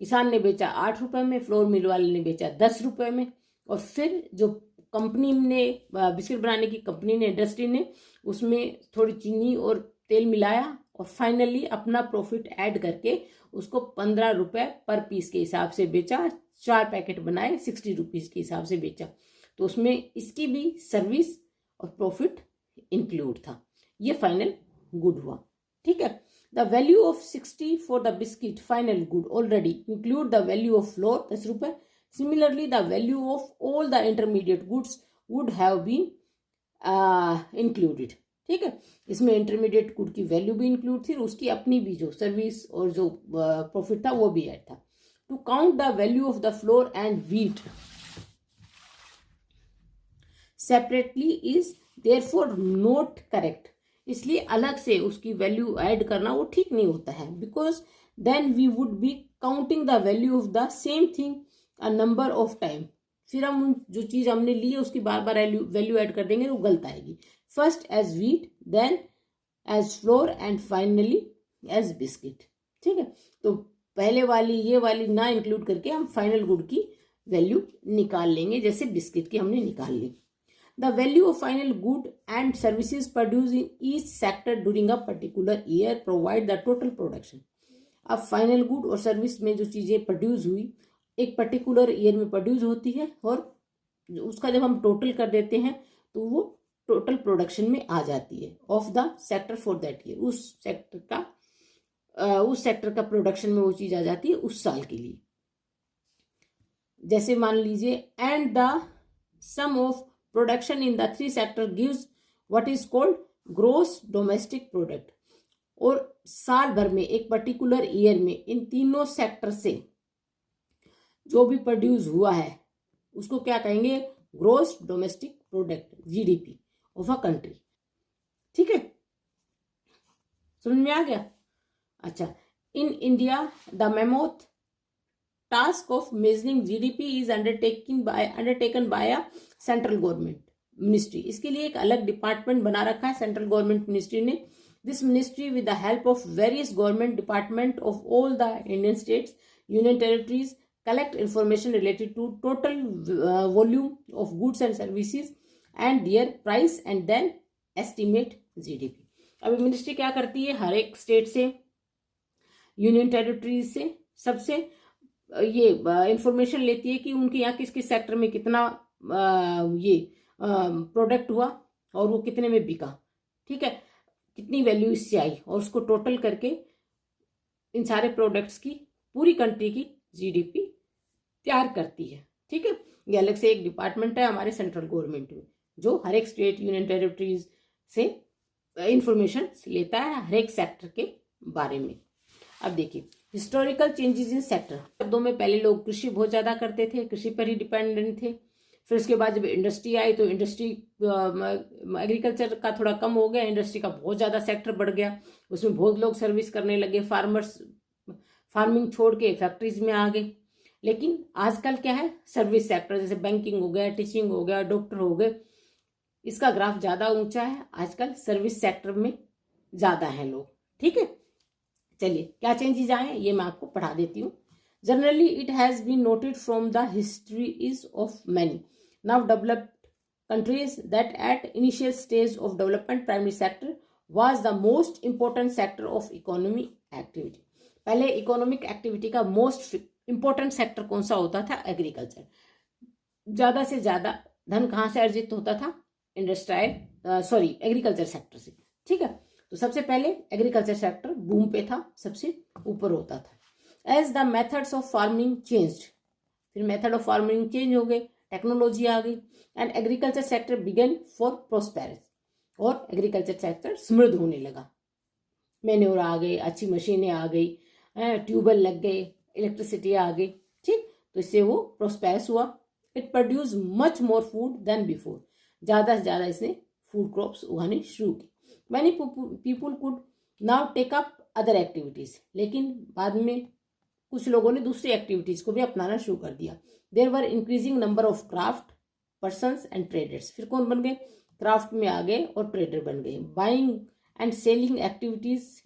किसान ने बेचा 8 रुपए में, फ्लोर मिल वाले ने बेचा 10 रुपए में, और फिर जो कंपनी ने, बिस्किट बनाने की कंपनी ने, इंडस्ट्री ने, उसमें थोड़ी चीनी और तेल मिलाया और फाइनली अपना प्रॉफिट ऐड करके उसको 15 रुपए पर पीस के हिसाब से बेचा। 4 पैकेट बनाए, 60 रुपीज के हिसाब से बेचा, तो उसमें इसकी भी सर्विस और प्रॉफिट इंक्लूड था। ये फाइनल गुड हुआ, ठीक है। The value of 60 for the biscuit final good already include the value of flour 10 रुपए। Similarly the value of all the intermediate goods would have been included, ठीक है। इसमें इंटरमीडिएट गुड की वैल्यू भी include थी, उसकी अपनी भी जो सर्विस और जो प्रॉफिट था वो भी ऐड था। To count the value of the flour and wheat separately is therefore not correct. इसलिए अलग से उसकी वैल्यू ऐड करना वो ठीक नहीं होता है, because then we would be counting the value of the same thing a number of time. फिर हम जो चीज हमने ली है उसकी बार बार वैल्यू ऐड कर देंगे, वो गलत आएगी। First as wheat, then as flour and finally as biscuit, ठीक है। तो पहले वाली ये वाली ना इंक्लूड करके हम फाइनल गुड की वैल्यू निकाल लेंगे, जैसे बिस्किट की हमने निकाल ली। The value of final good and services produced in each sector during a particular year provide the total production. अब फाइनल गुड और सर्विस में जो चीजें प्रोड्यूस हुई एक पर्टिकुलर ईयर में प्रोड्यूस होती है, और उसका जब हम टोटल कर देते हैं तो वो टोटल प्रोडक्शन में आ जाती है of the sector for that year. उस सेक्टर का प्रोडक्शन में वो चीज आ जाती है उस साल के लिए। जैसे मान लीजिए, and the sum of production in the 3 sector gives what is called gross domestic product. और साल भर में एक पर्टिकुलर ईयर में इन तीनों सेक्टर से जो भी प्रोड्यूस हुआ है उसको क्या कहेंगे, gross domestic product, GDP of a country, ठीक है। समझ में आ गया? अच्छा, in India the mammoth task of measuring GDP is undertaken by a central government ministry। इसके लिए एक अलग डिपार्टमेंट बना रखा है सेंट्रल गवर्नमेंट मिनिस्ट्री ने। This ministry with the help of various government department of all the Indian states, union territories collect information related to total volume of goods and services and their price and then estimate GDP। अभी ministry क्या करती है, हर एक state से, union territories से, सबसे ये information लेती है कि उनके यहाँ किस किस सेक्टर में कितना ये प्रोडक्ट हुआ और वो कितने में बिका, ठीक है, कितनी वैल्यू इससे आई, और उसको टोटल करके इन सारे प्रोडक्ट्स की पूरी कंट्री की जीडीपी तैयार करती है, ठीक है। ये अलग से एक डिपार्टमेंट है हमारे सेंट्रल गवर्नमेंट में जो हर एक स्टेट, यूनियन टेरिटरीज से इंफॉर्मेशन लेता है हर एक सेक्टर के बारे में। अब देखिए, हिस्टोरिकल चेंजेस इन सेक्टर। शब्दों में पहले लोग कृषि बहुत ज्यादा करते थे, कृषि पर ही डिपेंडेंट थे। फिर उसके बाद जब इंडस्ट्री आई तो इंडस्ट्री, एग्रीकल्चर का थोड़ा कम हो गया, इंडस्ट्री का बहुत ज्यादा सेक्टर बढ़ गया, उसमें बहुत लोग सर्विस करने लगे, फार्मर्स फार्मिंग छोड़ के फैक्ट्रीज में आ गए। लेकिन आजकल क्या है, सर्विस सेक्टर जैसे बैंकिंग हो गया, टीचिंग हो गया, डॉक्टर हो गए, इसका ग्राफ ज्यादा ऊंचा है। आजकल सर्विस सेक्टर में ज्यादा है लोग, ठीक है। चलिए, क्या चेंजेस आए ये मैं आपको पढ़ा देती हूँ। Generally it has been noted from the histories of many now developed countries that at initial stage of development primary sector was the most important sector of economy activity. पहले इकोनॉमिक एक्टिविटी का most important sector कौन सा होता था? Agriculture. ज्यादा से ज्यादा धन कहाँ से अर्जित होता था? एग्रीकल्चर सेक्टर से, ठीक है। तो सबसे पहले एग्रीकल्चर सेक्टर बूम पे था, सबसे ऊपर होता था। As the methods of farming changed, फिर मेथड ऑफ फार्मिंग चेंज हो गए, टेक्नोलॉजी आ गई, and agriculture sector began for prosperity, और एग्रीकल्चर सेक्टर समृद्ध होने लगा। मैन्योर आ गए, अच्छी मशीनें आ गई, ट्यूबवेल लग गए, इलेक्ट्रिसिटी आ गई, ठीक, तो इससे वो प्रोस्पेरस हुआ। It produce much more food than before, ज़्यादा से ज़्यादा इसने फूड क्रॉप्स उगाने शुरू की। Many people could now take up other activities, लेकिन बाद में कुछ लोगों ने दूसरी एक्टिविटीज़ को भी अपनाना शुरू कर दिया। There were increasing number of craft persons and traders, फिर कौन बन गए, क्राफ्ट में आ गए और ट्रेडर बन गए। Buying and selling activities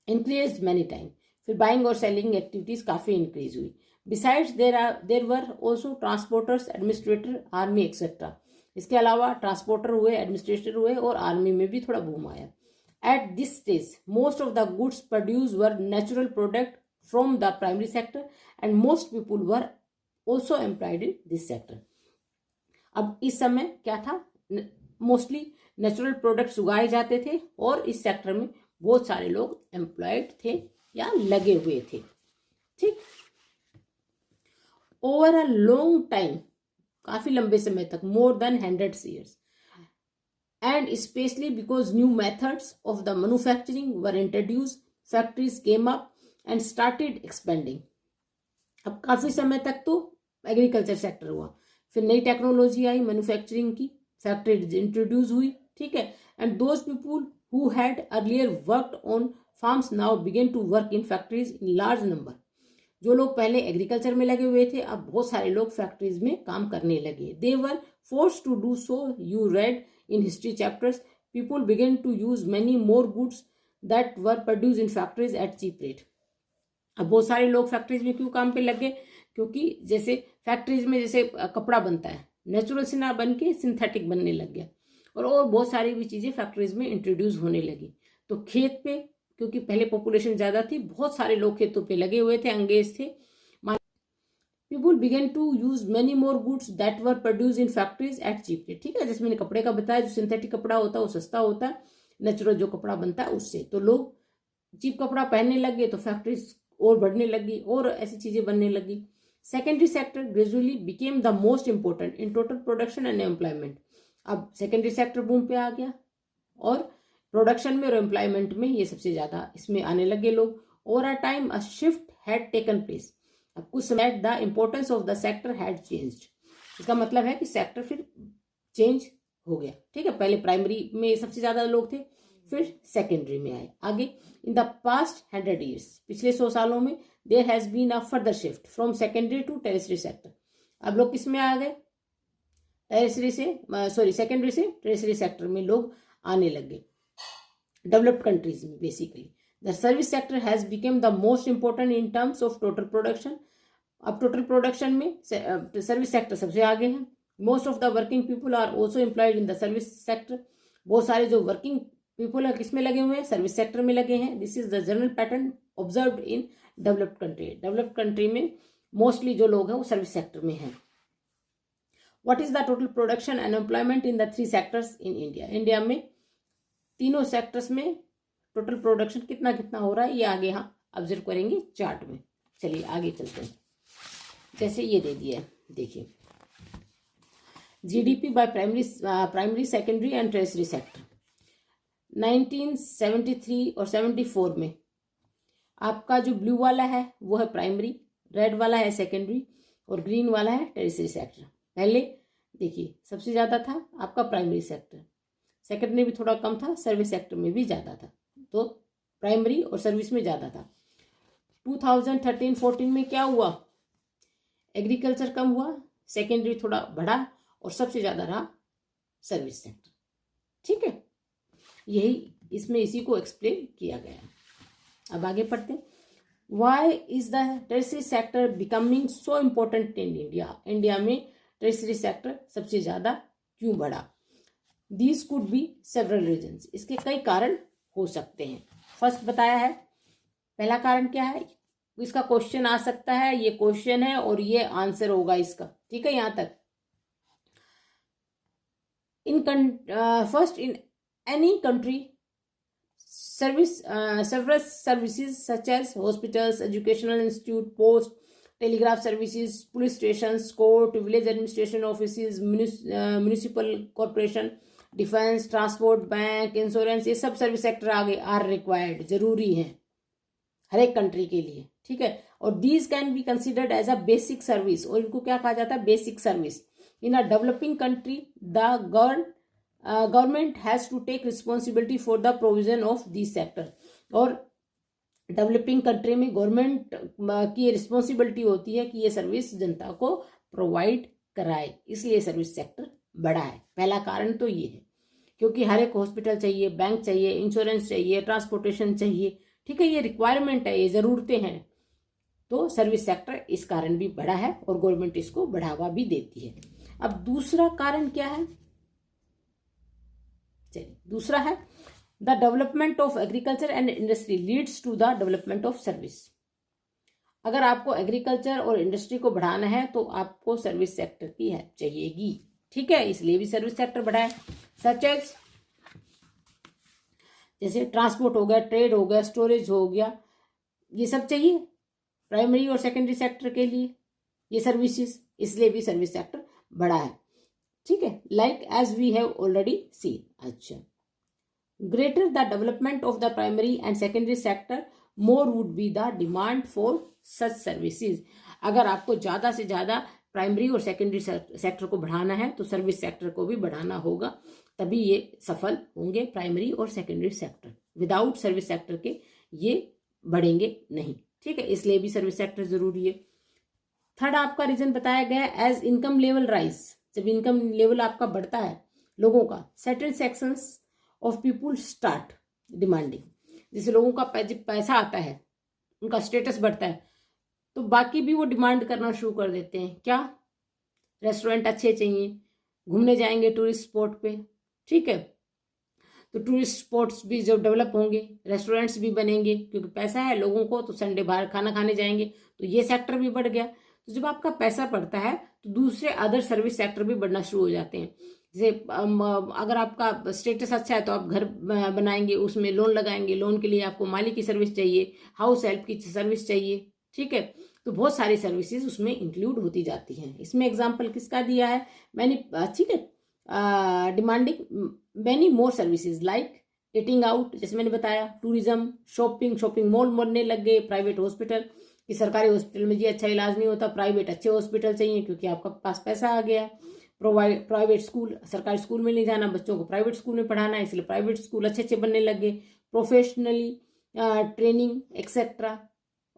increase many time, फिर बाइंग और सेलिंग एक्टिविटीज काफ़ी इंक्रीज हुई। Besides there were also transporters, administrator, army etcetera, इसके अलावा ट्रांसपोर्टर हुए, एडमिनिस्ट्रेटर हुए, और आर्मी में भी थोड़ा बूम आया। At this stage most of the goods produce were natural product from the primary sector and most people were also employed in this sector. अब इस समय क्या था, मोस्टली नेचुरल प्रोडक्ट्स उगाए जाते थे और इस सेक्टर में बहुत सारे लोग एम्प्लॉयड थे या लगे हुए थे, ठीक। ओवर अ लॉन्ग टाइम, काफी लंबे समय तक, more than 100 years, and specially because new methods of the manufacturing were introduce, factories came up and started expanding. अब काफी समय तक तो एग्रीकल्चर सेक्टर हुआ, फिर नई टेक्नोलॉजी आई मैन्युफैक्चरिंग की, फैक्ट्री इंट्रोड्यूस हुई, ठीक है, and those people who had earlier worked on farms now began to work in factories in large number. जो लोग पहले एग्रीकल्चर में लगे हुए थे, अब बहुत सारे लोग फैक्ट्रीज में काम करने लगे। They were forced to do so, you read in history chapters, people began to use many more goods that were produce in factories at cheap rate. अब बहुत सारे लोग फैक्ट्रीज में क्यों काम पे लग गए, क्योंकि जैसे फैक्ट्रीज में जैसे कपड़ा बनता है, नेचुरल से ना बन के सिंथेटिक बनने लग गया, और बहुत सारी भी चीज़ें फैक्ट्रीज में इंट्रोड्यूस होने लगी। तो खेत पे, क्योंकि पहले पॉपुलेशन ज़्यादा थी, बहुत सारे लोग खेतों पे लगे हुए थे, अंगेज थे। People began to use many more goods that were produce in factories at cheap rate, ठीक है, जैसे मैंने कपड़े का बताया, जो सिंथेटिक कपड़ा होता है वो सस्ता होता है, नेचुरल जो कपड़ा बनता है उससे, तो लोग चीप कपड़ा पहनने लग गए, तो फैक्ट्रीज और बढ़ने लगी और ऐसी चीजें बनने लगी। Secondary sector gradually became the most important in total production and employment. अब सेकेंडरी सेक्टर बूम पे आ गया, और प्रोडक्शन में और एम्प्लॉयमेंट में ये सबसे ज्यादा इसमें आने लगे लोग। Over a time a shift had taken place, अब कुछ समय the importance of the sector had changed, इसका मतलब है कि सेक्टर फिर चेंज हो गया, ठीक है। पहले प्राइमरी में सबसे ज्यादा लोग थे, फिर सेकेंडरी में आए आगे। इन द पास्ट 100 years, पिछले 100 सालों में, there has been a further shift from secondary to territory sector. अब लोग किस में आ गए, टेरिटरी से, सॉरी, सेकेंडरी से टेरिटरी सेक्टर में लोग आने लग गए, डेवलप्ड कंट्रीज में basically. The service sector has become the most important in terms of total production. अब टोटल प्रोडक्शन में सर्विस सेक्टर सबसे आगे है। Most of the working people are also employed in the service sector, बहुत सारे जो working people किस में लगे हुए हैं, सर्विस सेक्टर में लगे हैं। This is the general pattern observed in developed country, developed country में मोस्टली जो लोग हैं वो सर्विस सेक्टर में हैं। What is the total production and employment in the 3 sectors in India, India में तीनों सेक्टर्स में टोटल प्रोडक्शन कितना कितना हो रहा है, ये आगे यहाँ ऑब्जर्व करेंगे चार्ट में। चलिए आगे चलते हैं, जैसे ये दे दिया है, देखिए GDP by primary secondary and tertiary sector. 1973 और 74 में आपका जो ब्लू वाला है वो है प्राइमरी, रेड वाला है सेकेंडरी, और ग्रीन वाला है टर्शियरी सेक्टर। पहले देखिए सबसे ज़्यादा था आपका प्राइमरी सेक्टर, सेकेंडरी भी थोड़ा कम था, सर्विस सेक्टर में भी ज़्यादा था, तो प्राइमरी और सर्विस में ज़्यादा था। 2013-14 में क्या हुआ, एग्रीकल्चर कम हुआ, सेकेंडरी थोड़ा बढ़ा, और सबसे ज़्यादा रहा सर्विस सेक्टर, ठीक है। यही इसमें इसी को एक्सप्लेन किया गया है। अब आगे पढ़ते हैं। Why is the tertiary sector becoming so important in India, India में टर्शियरी सेक्टर सबसे ज़्यादा क्यों बढ़ा। These could be several reasons, इसके कई कारण हो सकते हैं। फर्स्ट बताया है, पहला कारण क्या है, इसका क्वेश्चन आ सकता है, ये क्वेश्चन है और ये आंसर होगा इसका, ठीक है। यहाँ तक first in any country several services such as hospitals, educational institute, post, telegraph services, police stations, court, village administration offices, municipal corporation, defence, transport, bank, insurance, ये सब सर्विस सेक्टर आगे आर रिक्वायर्ड, जरूरी है हर एक कंट्री के लिए, ठीक है। और these can be considered as a basic service, और इनको क्या कहा जाता है, basic service. In a developing country the government has to take responsibility for the provision of this sector, और डेवलपिंग कंट्री में गवर्नमेंट की रिस्पॉन्सिबिलिटी होती है कि ये सर्विस जनता को प्रोवाइड कराए, इसलिए सर्विस सेक्टर बड़ा है। पहला कारण तो ये है, क्योंकि हर एक हॉस्पिटल चाहिए, बैंक चाहिए, इंश्योरेंस चाहिए, ट्रांसपोर्टेशन चाहिए, ठीक है, ये रिक्वायरमेंट है, ये जरूरतें हैं, तो सर्विस सेक्टर इस कारण भी बड़ा है और गवर्नमेंट इसको बढ़ावा भी देती है। अब दूसरा कारण क्या है, चलिए दूसरा है the development of agriculture and industry leads to the development of service. अगर आपको एग्रीकल्चर और इंडस्ट्री को बढ़ाना है तो आपको सर्विस सेक्टर की हेल्प चाहिएगी, ठीक है, इसलिए भी सर्विस सेक्टर बड़ा है। सच एज जैसे ट्रांसपोर्ट हो गया, ट्रेड हो गया, स्टोरेज हो गया, ये सब चाहिए प्राइमरी और सेकेंडरी सेक्टर के लिए ये सर्विसेज, इसलिए भी सर्विस सेक्टर बड़ा है, ठीक है, like as we have already seen. अच्छा, greater the development of the primary and secondary sector more would be the demand for such services. अगर आपको ज्यादा से ज्यादा प्राइमरी और सेकेंडरी सेक्टर को बढ़ाना है तो सर्विस सेक्टर को भी बढ़ाना होगा, तभी ये सफल होंगे प्राइमरी और secondary sector. Without service sector के ये बढ़ेंगे नहीं, ठीक है, इसलिए भी सर्विस सेक्टर जरूरी है। थर्ड आपका रीजन बताया गया एज इनकम लेवल राइज, जब इनकम लेवल आपका बढ़ता है लोगों का, certain sections of people start demanding, जैसे लोगों का पैसा आता है, उनका स्टेटस बढ़ता है, तो बाकी भी वो डिमांड करना शुरू कर देते हैं, क्या, रेस्टोरेंट अच्छे चाहिए, घूमने जाएंगे टूरिस्ट स्पॉट पे, ठीक है, तो टूरिस्ट स्पॉट्स भी जब डेवलप होंगे, रेस्टोरेंट्स भी बनेंगे, क्योंकि पैसा है लोगों को, तो संडे बाहर खाना खाने जाएंगे, तो ये सेक्टर भी बढ़ गया। तो जब आपका पैसा बढ़ता है तो दूसरे अदर सर्विस सेक्टर भी बढ़ना शुरू हो जाते हैं। जैसे अगर आपका स्टेटस अच्छा है तो आप घर बनाएंगे, उसमें लोन लगाएंगे, लोन के लिए आपको माली की सर्विस चाहिए, हाउस हेल्प की सर्विस चाहिए, ठीक है, तो बहुत सारी सर्विसेज उसमें इंक्लूड होती जाती हैं। इसमें एग्जांपल किसका दिया है, मैंने, ठीक है, demanding many more services like eating out, जैसे मैंने बताया, टूरिज्म, शॉपिंग मॉल बनने लग गए, प्राइवेट हॉस्पिटल, कि सरकारी हॉस्पिटल में जी अच्छा इलाज नहीं होता, प्राइवेट अच्छे हॉस्पिटल चाहिए क्योंकि आपका पास पैसा आ गया। प्राइवेट स्कूल, सरकारी स्कूल में नहीं जाना, बच्चों को प्राइवेट स्कूल में पढ़ाना है, इसलिए प्राइवेट स्कूल अच्छे अच्छे बनने लग गए। प्रोफेशनली ट्रेनिंग एक्सेट्रा,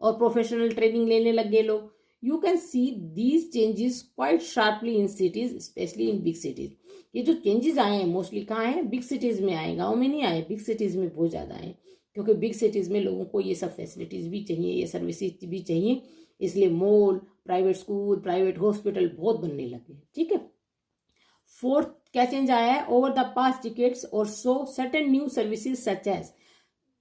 और प्रोफेशनल ट्रेनिंग लेने लग गए लोग। You can see these changes quite sharply in cities, specially in big cities. ये जो चेंजेस आए हैं मोस्टली कहाँ हैं, बिग सिटीज में आए, गाँव में नहीं आए, बिग सिटीज में बहुत ज्यादा आए, क्योंकि बिग सिटीज में लोगों को ये सब फैसिलिटीज भी चाहिए, ये सर्विसेज भी चाहिए, इसलिए mall, private school, private hospital बहुत बनने लगे, ठीक है। फोर्थ क्या चेंज आया है, over the past decades or so certain new services such as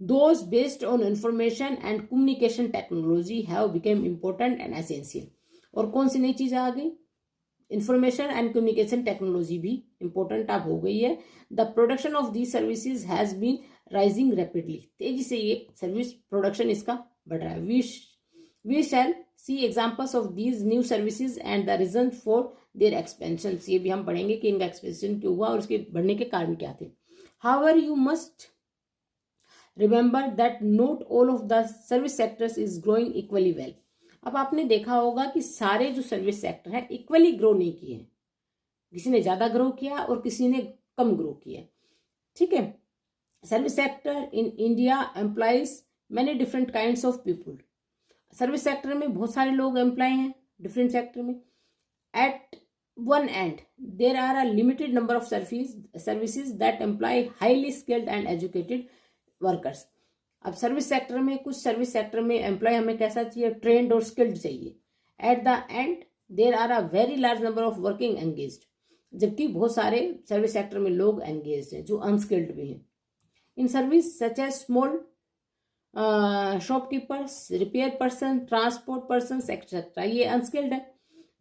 those based on information and communication technology have become important and essential। और कौन सी नई चीज आ गई, इंफॉर्मेशन एंड कम्युनिकेशन टेक्नोलॉजी भी इंपॉर्टेंट अब हो गई है। The production of these services has been rising rapidly, तेजी से ये सर्विस प्रोडक्शन इसका बढ़ रहा है। We shall see examples of these new services and the reason for their expansion, ये भी हम पढ़ेंगे कि इनका एक्सपेंशन क्यों हुआ और उसके बढ़ने के कारण क्या थे। However you must remember that not all of the service sectors is growing equally well. अब आपने देखा होगा कि सारे जो सर्विस सेक्टर है इक्वली ग्रो नहीं किए, किसी ने ज्यादा ग्रो किया और किसी ने कम ग्रो किया, ठीक है। Service sector in India employs many different kinds of people, service sector में बहुत सारे लोग एम्प्लॉय हैं डिफरेंट सेक्टर में। At one end there are a limited number of services that employ highly skilled and educated workers. अब service sector में, कुछ service sector में एम्प्लॉय हमें कैसा चाहिए, ट्रेंड और स्किल्ड चाहिए। At the end there are a very large number of working engaged, जबकि बहुत सारे सर्विस सेक्टर में लोग एंगेज्ड हैं जो अनस्किल्ड भी हैं। In service such as small shopkeepers, repair person, transport person etcetera, ये अनस्किल्ड है।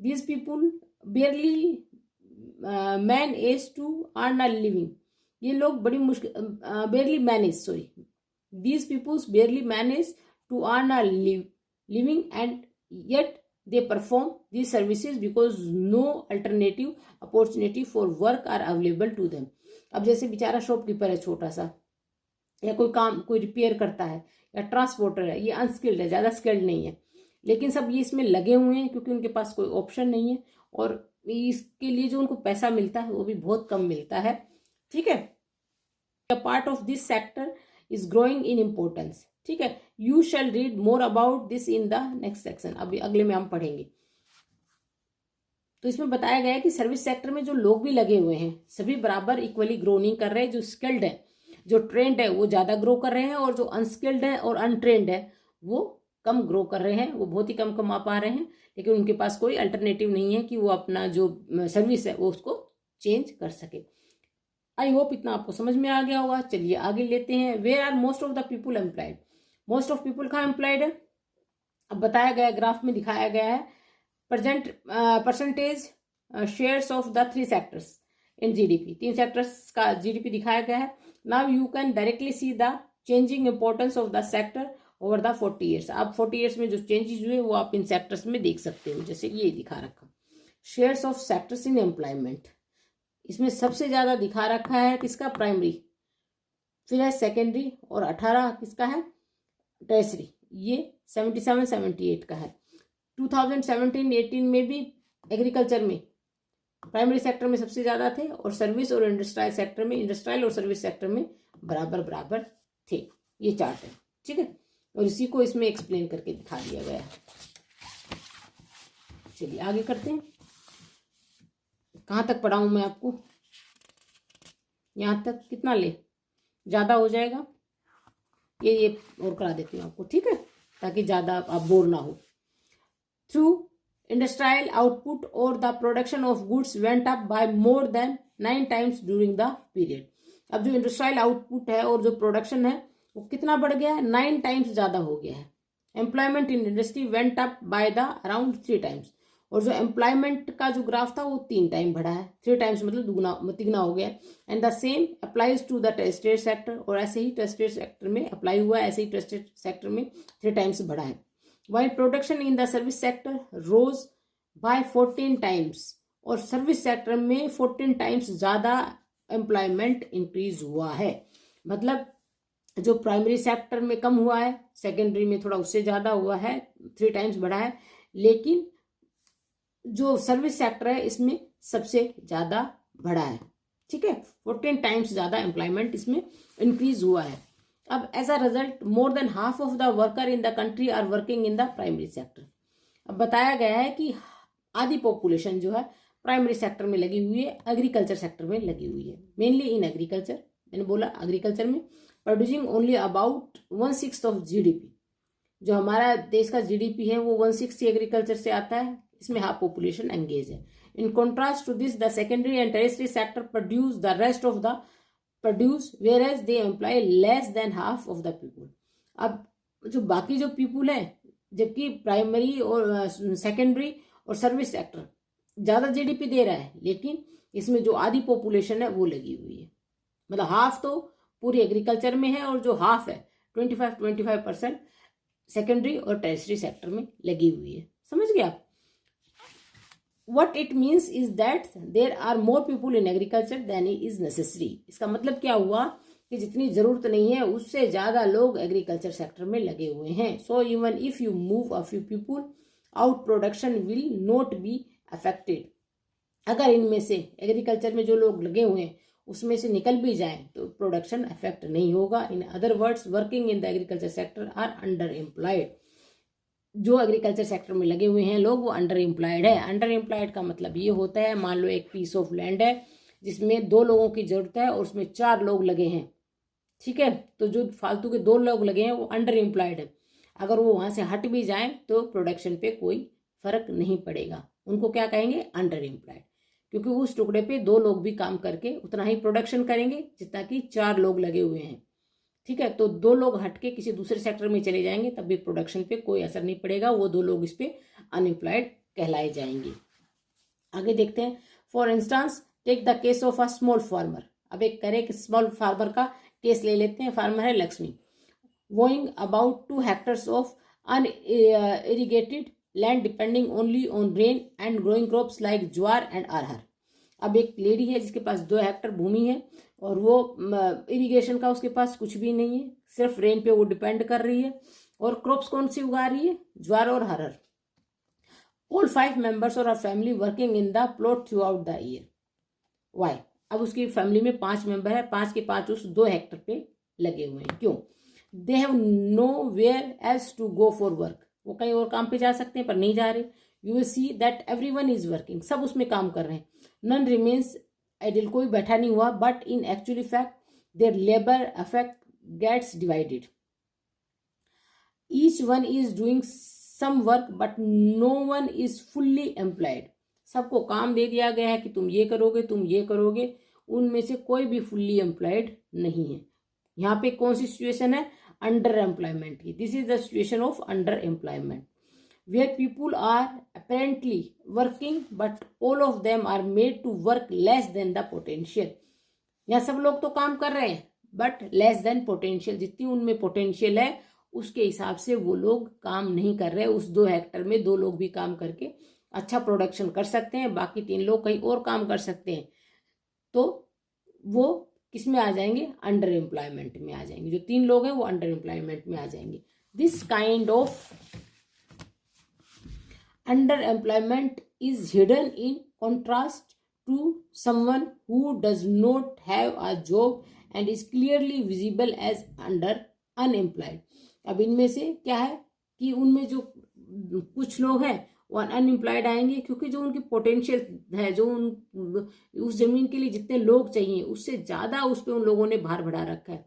These people barely manage to earn a living, ये लोग बड़ी मुश्किल, barely manage, These peoples barely manage to earn a living, and yet they perform these services because no alternative opportunity for work are available to them. अब जैसे बेचारा shopkeeper है छोटा सा, या कोई काम, कोई रिपेयर करता है, या ट्रांसपोर्टर है, ये अनस्किल्ड है, ज़्यादा स्किल्ड नहीं है, लेकिन सब ये इसमें लगे हुए हैं क्योंकि उनके पास कोई ऑप्शन नहीं है, और इसके लिए जो उनको पैसा मिलता है वो भी बहुत कम मिलता है। ठीक है, a part of this sector is growing in importance। ठीक है, you shall read more about this in the next section। अभी अगले में हम पढ़ेंगे। तो इसमें बताया गया है कि सर्विस सेक्टर में जो लोग भी लगे हुए हैं सभी बराबर इक्वली ग्रो नहीं कर रहे। जो स्किल्ड है, जो ट्रेंड है, वो ज्यादा ग्रो कर रहे हैं, और जो अनस्किल्ड है और अनट्रेंड है वो कम ग्रो कर रहे हैं, वो बहुत ही कम कमा पा रहे हैं, लेकिन उनके पास कोई अल्टरनेटिव नहीं है कि वो अपना जो सर्विस है वो उसको चेंज कर सके। आई होप इतना आपको समझ में आ गया होगा। चलिए आगे लेते हैं। Where are most of the people employed? Most of people कहाँ एम्प्लॉयड है? अब बताया गया, ग्राफ में दिखाया गया है percentage shares of the 3 sectors in GDP. 3 sectors का जीडीपी दिखाया गया है। Now you can directly see the changing importance of the sector over the 40 years. अब 40 ईयर्स में जो चेंजेस हुए वो आप इन सेक्टर्स में देख सकते हो, जैसे ये दिखा रखा shares of sectors in employment. इसमें सबसे ज्यादा दिखा रखा है किसका? प्राइमरी, फिर है सेकेंडरी, और 18 किसका है? टर्सरी। ये 77 78 का है। 2017-18 में भी एग्रीकल्चर में प्राइमरी सेक्टर में सबसे ज्यादा थे, और सर्विस और इंडस्ट्रियल सेक्टर में, इंडस्ट्रियल और सर्विस सेक्टर में बराबर बराबर थे। ये चार्ट है, ठीक है, और इसी को इसमें एक्सप्लेन करके दिखा दिया गया है। चलिए आगे करते हैं। कहाँ तक पढ़ाऊं मैं आपको? यहाँ तक। कितना ले? ज्यादा हो जाएगा, ये और करा देती हूँ आपको, ठीक है, ताकि ज्यादा आप बोर ना हो। Through industrial output or the production of goods went up by more than 9 times during the period। अब जो इंडस्ट्रियल आउटपुट है और जो प्रोडक्शन है वो कितना बढ़ गया है? 9 टाइम्स ज्यादा हो गया है। Employment in industry went up by the around 3 times, और जो एम्प्लॉयमेंट का जो ग्राफ था वो 3 टाइम बढ़ा है। 3 टाइम्स मतलब तिगुना हो गया। And the same applies to the tested sector, और ऐसे ही टेस्टेड सेक्टर में अप्लाई हुआ है, ऐसे ही टेस्टेड सेक्टर में 3 टाइम्स बढ़ा है। While production in the service sector rose by 14 times, और सर्विस सेक्टर में 14 टाइम्स ज्यादा एम्प्लॉयमेंट इंक्रीज हुआ है। मतलब जो प्राइमरी सेक्टर में कम हुआ है, सेकेंडरी में थोड़ा उससे ज्यादा हुआ है, 3 टाइम्स बढ़ा है, लेकिन जो सर्विस सेक्टर है इसमें सबसे ज्यादा बढ़ा है। ठीक है, 14 टाइम्स ज्यादा एम्प्लॉयमेंट इसमें इंक्रीज हुआ है। अब as a result more than half of the worker in the country are working in the primary sector. अब बताया गया है कि आधी पॉपुलेशन जो है प्राइमरी सेक्टर में लगी हुई है, एग्रीकल्चर सेक्टर में लगी हुई है, मेनली इन एग्रीकल्चर। मैंने बोला एग्रीकल्चर में, producing only about 1/6 of GDP. जो हमारा देश का जीडीपी है वो 1/6 एग्रीकल्चर से आता है, इसमें हाफ पॉपुलेशन एंगेज है। In contrast to this the secondary and territory sector produce the rest of the produce whereas they employ less than half of the people। अब जो बाकी जो पीपुल है, जबकि प्राइमरी और सेकेंडरी और सर्विस सेक्टर ज्यादा जीडीपी दे रहा है, लेकिन इसमें जो आधी पॉपुलेशन है वो लगी हुई है। मतलब हाफ तो पूरी एग्रीकल्चर में है, और जो हाफ है 25% सेकेंडरी और टेरिटरी सेक्टर में लगी हुई है। समझ गए आप? What it means is that there are more people in agriculture than is necessary। इसका मतलब क्या हुआ कि जितनी जरूरत नहीं है उससे ज्यादा लोग एग्रीकल्चर सेक्टर में लगे हुए हैं। So even if you move a few people out, production will not be affected। अगर इनमें से एग्रीकल्चर में जो लोग लगे हुए हैं उसमें से निकल भी जाएं तो प्रोडक्शन अफेक्ट नहीं होगा। In other words, working in the agriculture sector are under employed. जो एग्रीकल्चर सेक्टर में लगे हुए हैं लोग वो अंडर एम्प्लॉयड है। अंडर एम्प्लॉयड का मतलब ये होता है, मान लो एक पीस ऑफ लैंड है जिसमें 2 लोगों की जरूरत है और उसमें 4 लोग लगे हैं, ठीक है, तो जो फालतू के 2 लोग लगे हैं वो अंडर एम्प्लॉयड है। अगर वो वहां से हट भी जाए तो प्रोडक्शन पे कोई फर्क नहीं पड़ेगा, उनको क्या कहेंगे? अंडर एम्प्लॉयड, क्योंकि उस टुकड़े पे 2 लोग भी काम करके उतना ही प्रोडक्शन करेंगे जितना कि 4 लोग लगे हुए हैं। ठीक है, तो 2 लोग हटके किसी दूसरे सेक्टर में चले जाएंगे तब भी प्रोडक्शन पे कोई असर नहीं पड़ेगा, वो 2 लोग इस पे अनएम्प्लॉयड कहलाए जाएंगे। आगे देखते हैं। For instance take the case of a small farmer. अब एक करे कि स्मॉल फार्मर का केस ले लेते हैं। फार्मर है Lakshmi, going about 2 hectares of unirrigated land depending only on rain and growing crops like jowar and अरहर। अब एक लेडी है जिसके पास 2 हेक्टर भूमि है और वो इरिगेशन का उसके पास कुछ भी नहीं है, सिर्फ रेन पे वो डिपेंड कर रही है और क्रॉप्स कौन सी उगा रही है, ज्वार और अरहर। ऑल 5 मेंबर्स और family working in the plot throughout the year. Why? अब उसकी फैमिली में 5 मेंबर है, 5 के 5 उस 2 हेक्टर पे लगे हुए हैं। क्यों? They have nowhere else to go for work. वो कहीं और काम पे जा सकते हैं पर नहीं जा रहे। You will see that everyone is working, सब उसमें काम कर रहे हैं। नन रिमेन्स आइडल, कोई बैठा नहीं हुआ। But in actually fact their labour effort gets divided. Each one is doing some work but no one is fully employed. सबको काम दे दिया गया है कि तुम ये करोगे, तुम ये करोगे, उनमें से कोई भी फुल्ली एम्प्लॉयड नहीं है। यहाँ पे कौन सी सिचुएशन है? अंडर एम्प्लॉयमेंट की। This is the situation of under employment where people are apparently working but all of them are made to work less than the potential. यहाँ सब लोग तो काम कर रहे हैं बट लेस देन पोटेंशियल, जितनी उनमें पोटेंशियल है उसके हिसाब से वो लोग काम नहीं कर रहे। उस 2 हेक्टर में 2 लोग भी काम करके अच्छा प्रोडक्शन कर सकते हैं, बाकी 3 लोग कहीं और काम कर सकते हैं, तो वो किस में आ जाएंगे? अंडर एम्प्लॉयमेंट में आ जाएंगे। जो 3 लोग हैं वो अंडर एम्प्लॉयमेंट में आ जाएंगे। This kind of under employment is hidden in contrast to someone who does not have a job and is clearly visible as under unemployed. अब इनमें से क्या है कि उनमें जो कुछ लोग हैं वो अनएम्प्लॉयड आएंगे क्योंकि जो उनकी पोटेंशियल है, जो उस जमीन के लिए जितने लोग चाहिए उससे ज्यादा उस पर उन लोगों ने भार बढ़ा रखा है।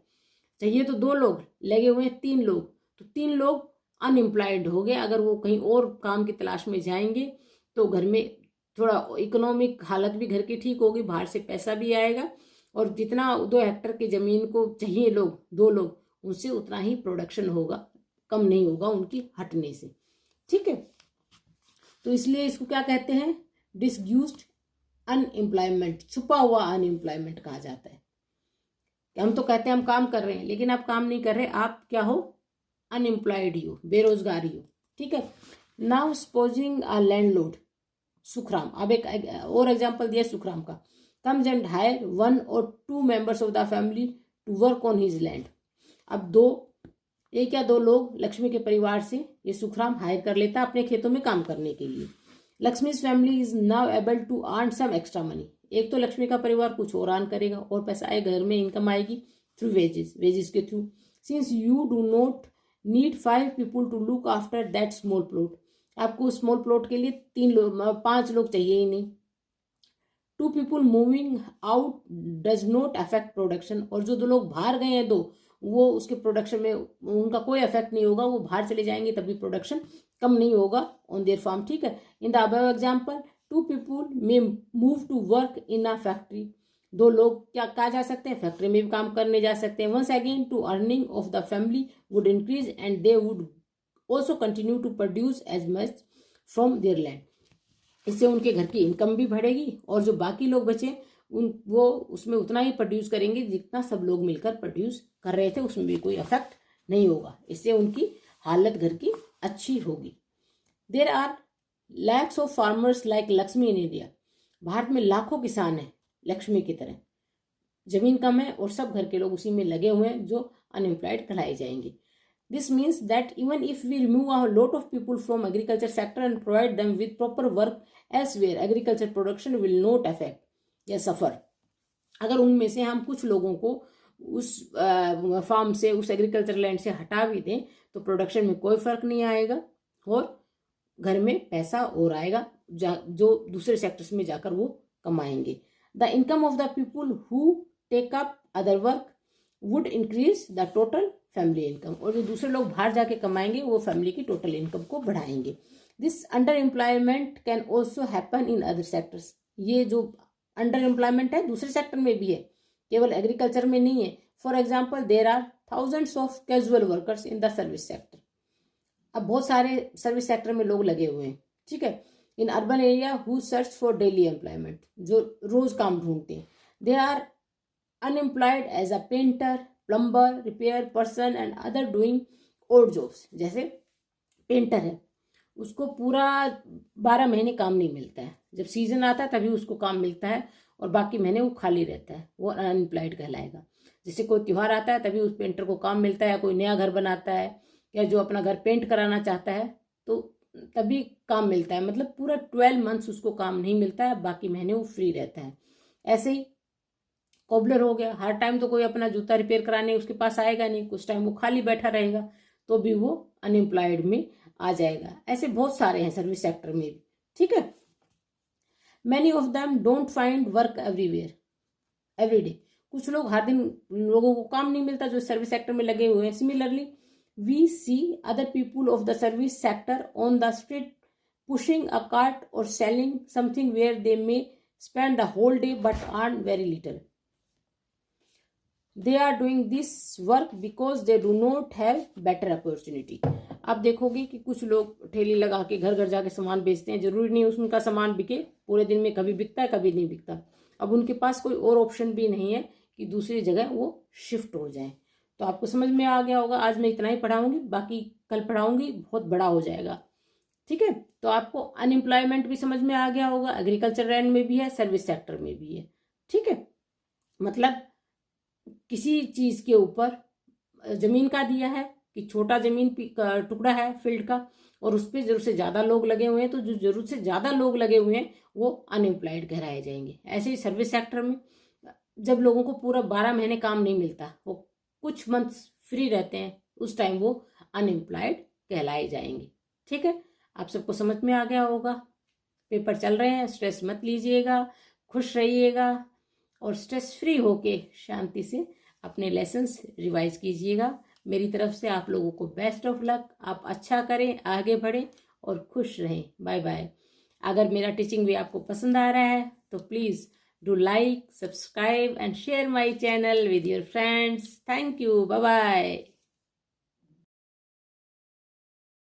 चाहिए तो 2 लोग, लगे हुए हैं 3 लोग, तो 3 लोग अनएम्प्लॉयड हो गए। अगर वो कहीं और काम की तलाश में जाएंगे तो घर में थोड़ा इकोनॉमिक हालत भी घर की ठीक होगी, बाहर से पैसा भी आएगा और जितना 2 हेक्टर की जमीन को चाहिए लोग, 2 लोग, उनसे उतना ही प्रोडक्शन होगा, कम नहीं होगा उनकी हटने से। ठीक है, तो इसलिए इसको क्या कहते हैं? डिसग्यूज्ड अनएम्प्लॉयमेंट, छुपा हुआ अनएम्प्लॉयमेंट कहा जाता है। हम तो कहते हैं हम काम कर रहे हैं लेकिन आप काम नहीं कर रहे, आप क्या हो? अनएम्प्लॉयड ही हो, बेरोजगारी हो। ठीक है। नाउ सपोजिंग अ लैंडलॉर्ड, सुखराम, अब एक और एग्जांपल दिया सुखराम का, comes and higher 1 or 2 members of the family to work on his land। अब 1 या 2 लोग लक्ष्मी के परिवार से ये सुखराम हायर कर लेता अपने खेतों में काम करने के लिए। Lakshmi's family is now able to earn some extra money. एक तो लक्ष्मी का परिवार कुछ और अर्न करेगा और पैसा आएगा, घर में इनकम आएगी थ्रू वेजेस के through. Since you do not need 5 people to look after that small plot. आपको स्मॉल प्लॉट के लिए 5 लोग चाहिए ही नहीं। 2 people moving out does not affect production. और जो 2 लोग बाहर गए हैं 2, वो उसके प्रोडक्शन में उनका कोई इफेक्ट नहीं होगा, वो बाहर चले जाएंगे तभी प्रोडक्शन कम नहीं होगा ऑन देयर फार्म। ठीक है। In the above example 2 people may move to work in a factory. 2 लोग क्या कहा जा सकते हैं? फैक्ट्री में भी काम करने जा सकते हैं। Once again to earning of the family would increase and they would also continue to produce as much from their land. इससे उनके घर की इनकम भी बढ़ेगी और जो बाकी लोग बचे वो उसमें उतना ही प्रोड्यूस करेंगे जितना सब लोग मिलकर प्रोड्यूस कर रहे थे, उसमें भी कोई इफेक्ट नहीं होगा। इससे उनकी हालत घर की अच्छी होगी। There are lakhs of farmers like Lakshmi in India. Bharat में लाखों किसान हैं लक्ष्मी की तरह, जमीन कम है और सब घर के लोग उसी में लगे हुए हैं जो अनएम्प्लॉयड कहलाए जाएंगे। This means that even if we remove a lot of people from agriculture sector and provide them with proper work elsewhere, agriculture production will not affect या suffer। अगर उनमें से हम कुछ लोगों को उस फार्म से, उस एग्रीकल्चर लैंड से हटा भी दें तो प्रोडक्शन में कोई फर्क नहीं आएगा और घर में पैसा और आएगा जो दूसरे सेक्टर्स में जाकर वो कमाएंगे। The income of the people who take up other work would increase the total family income. और जो दूसरे लोग बाहर जाके कमाएंगे वो फैमिली की टोटल इनकम को बढ़ाएंगे। This under employment can also happen in other sectors. ये जो अंडर एम्प्लॉयमेंट है दूसरे सेक्टर में भी है, केवल एग्रीकल्चर में नहीं है। For example there are thousands of casual workers in the service sector. अब बहुत सारे सर्विस सेक्टर में लोग लगे हुए हैं। ठीक है। In urban area who search for daily employment, जो रोज काम ढूंढते हैं। They are unemployed as a painter, plumber, repair person and other doing odd jobs. जैसे पेंटर है, उसको पूरा 12 महीने काम नहीं मिलता है, जब सीजन आता है तभी उसको काम मिलता है और बाकी महीने वो खाली रहता है, वो अनएम्प्लॉयड कहलाएगा। जैसे कोई त्यौहार आता है तभी उस पेंटर को काम मिलता है, कोई नया घर बनाता है या जो अपना घर पेंट कराना चाहता है तो तभी काम मिलता है, मतलब पूरा 12 मंथ्स उसको काम नहीं मिलता है, बाकी महीने वो फ्री रहता है। ऐसे ही कॉबलर हो गया, हर टाइम तो कोई अपना जूता रिपेयर कराने उसके पास आएगा नहीं, कुछ टाइम वो खाली बैठा रहेगा तो भी वो अनएम्प्लॉयड में आ जाएगा। ऐसे बहुत सारे हैं सर्विस सेक्टर में भी, ठीक है। Many of them don't find work everywhere every day. कुछ लोग हर दिन, लोगों को काम नहीं मिलता जो सर्विस सेक्टर में लगे हुए हैं। Similarly we see other people of the service sector on the street pushing a cart और selling something where they may spend the whole day but earn very little. They are doing this work because they do not have better opportunity. आप देखोगे कि कुछ लोग ठेली लगा के घर घर जाके सामान बेचते हैं, जरूरी नहीं उनका सामान बिके, पूरे दिन में कभी बिकता है कभी नहीं बिकता। अब उनके पास कोई और ऑप्शन भी नहीं है कि दूसरी जगह वो शिफ्ट हो जाए। तो आपको समझ में आ गया होगा। आज मैं इतना ही पढ़ाऊंगी, बाकी कल पढ़ाऊंगी, बहुत बड़ा हो जाएगा, ठीक है। तो आपको अनएम्प्लॉयमेंट भी समझ में आ गया होगा, एग्रीकल्चर लैंड में भी है, सर्विस सेक्टर में भी है, ठीक है। मतलब किसी चीज के ऊपर जमीन का दिया है कि छोटा जमीन का टुकड़ा है फील्ड का और उस पर जरूरत से ज्यादा लोग लगे हुए हैं, तो जो जरूरत से ज्यादा लोग लगे हुए हैं वो अनएम्प्लॉयड कहलाए जाएंगे। ऐसे ही सर्विस सेक्टर में जब लोगों को पूरा 12 महीने काम नहीं मिलता, वो कुछ मंथ्स फ्री रहते हैं, उस टाइम वो अनएम्प्लॉयड कहलाए जाएंगे, ठीक है। आप सबको समझ में आ गया होगा। पेपर चल रहे हैं, स्ट्रेस मत लीजिएगा, खुश रहिएगा और स्ट्रेस फ्री होके शांति से अपने लेसन्स रिवाइज कीजिएगा। मेरी तरफ से आप लोगों को बेस्ट ऑफ लक। आप अच्छा करें, आगे बढ़ें और खुश रहें। Bye bye. अगर मेरा टीचिंग भी आपको पसंद आ रहा है तो please do like, subscribe and share my channel with your friends. Thank you, bye bye.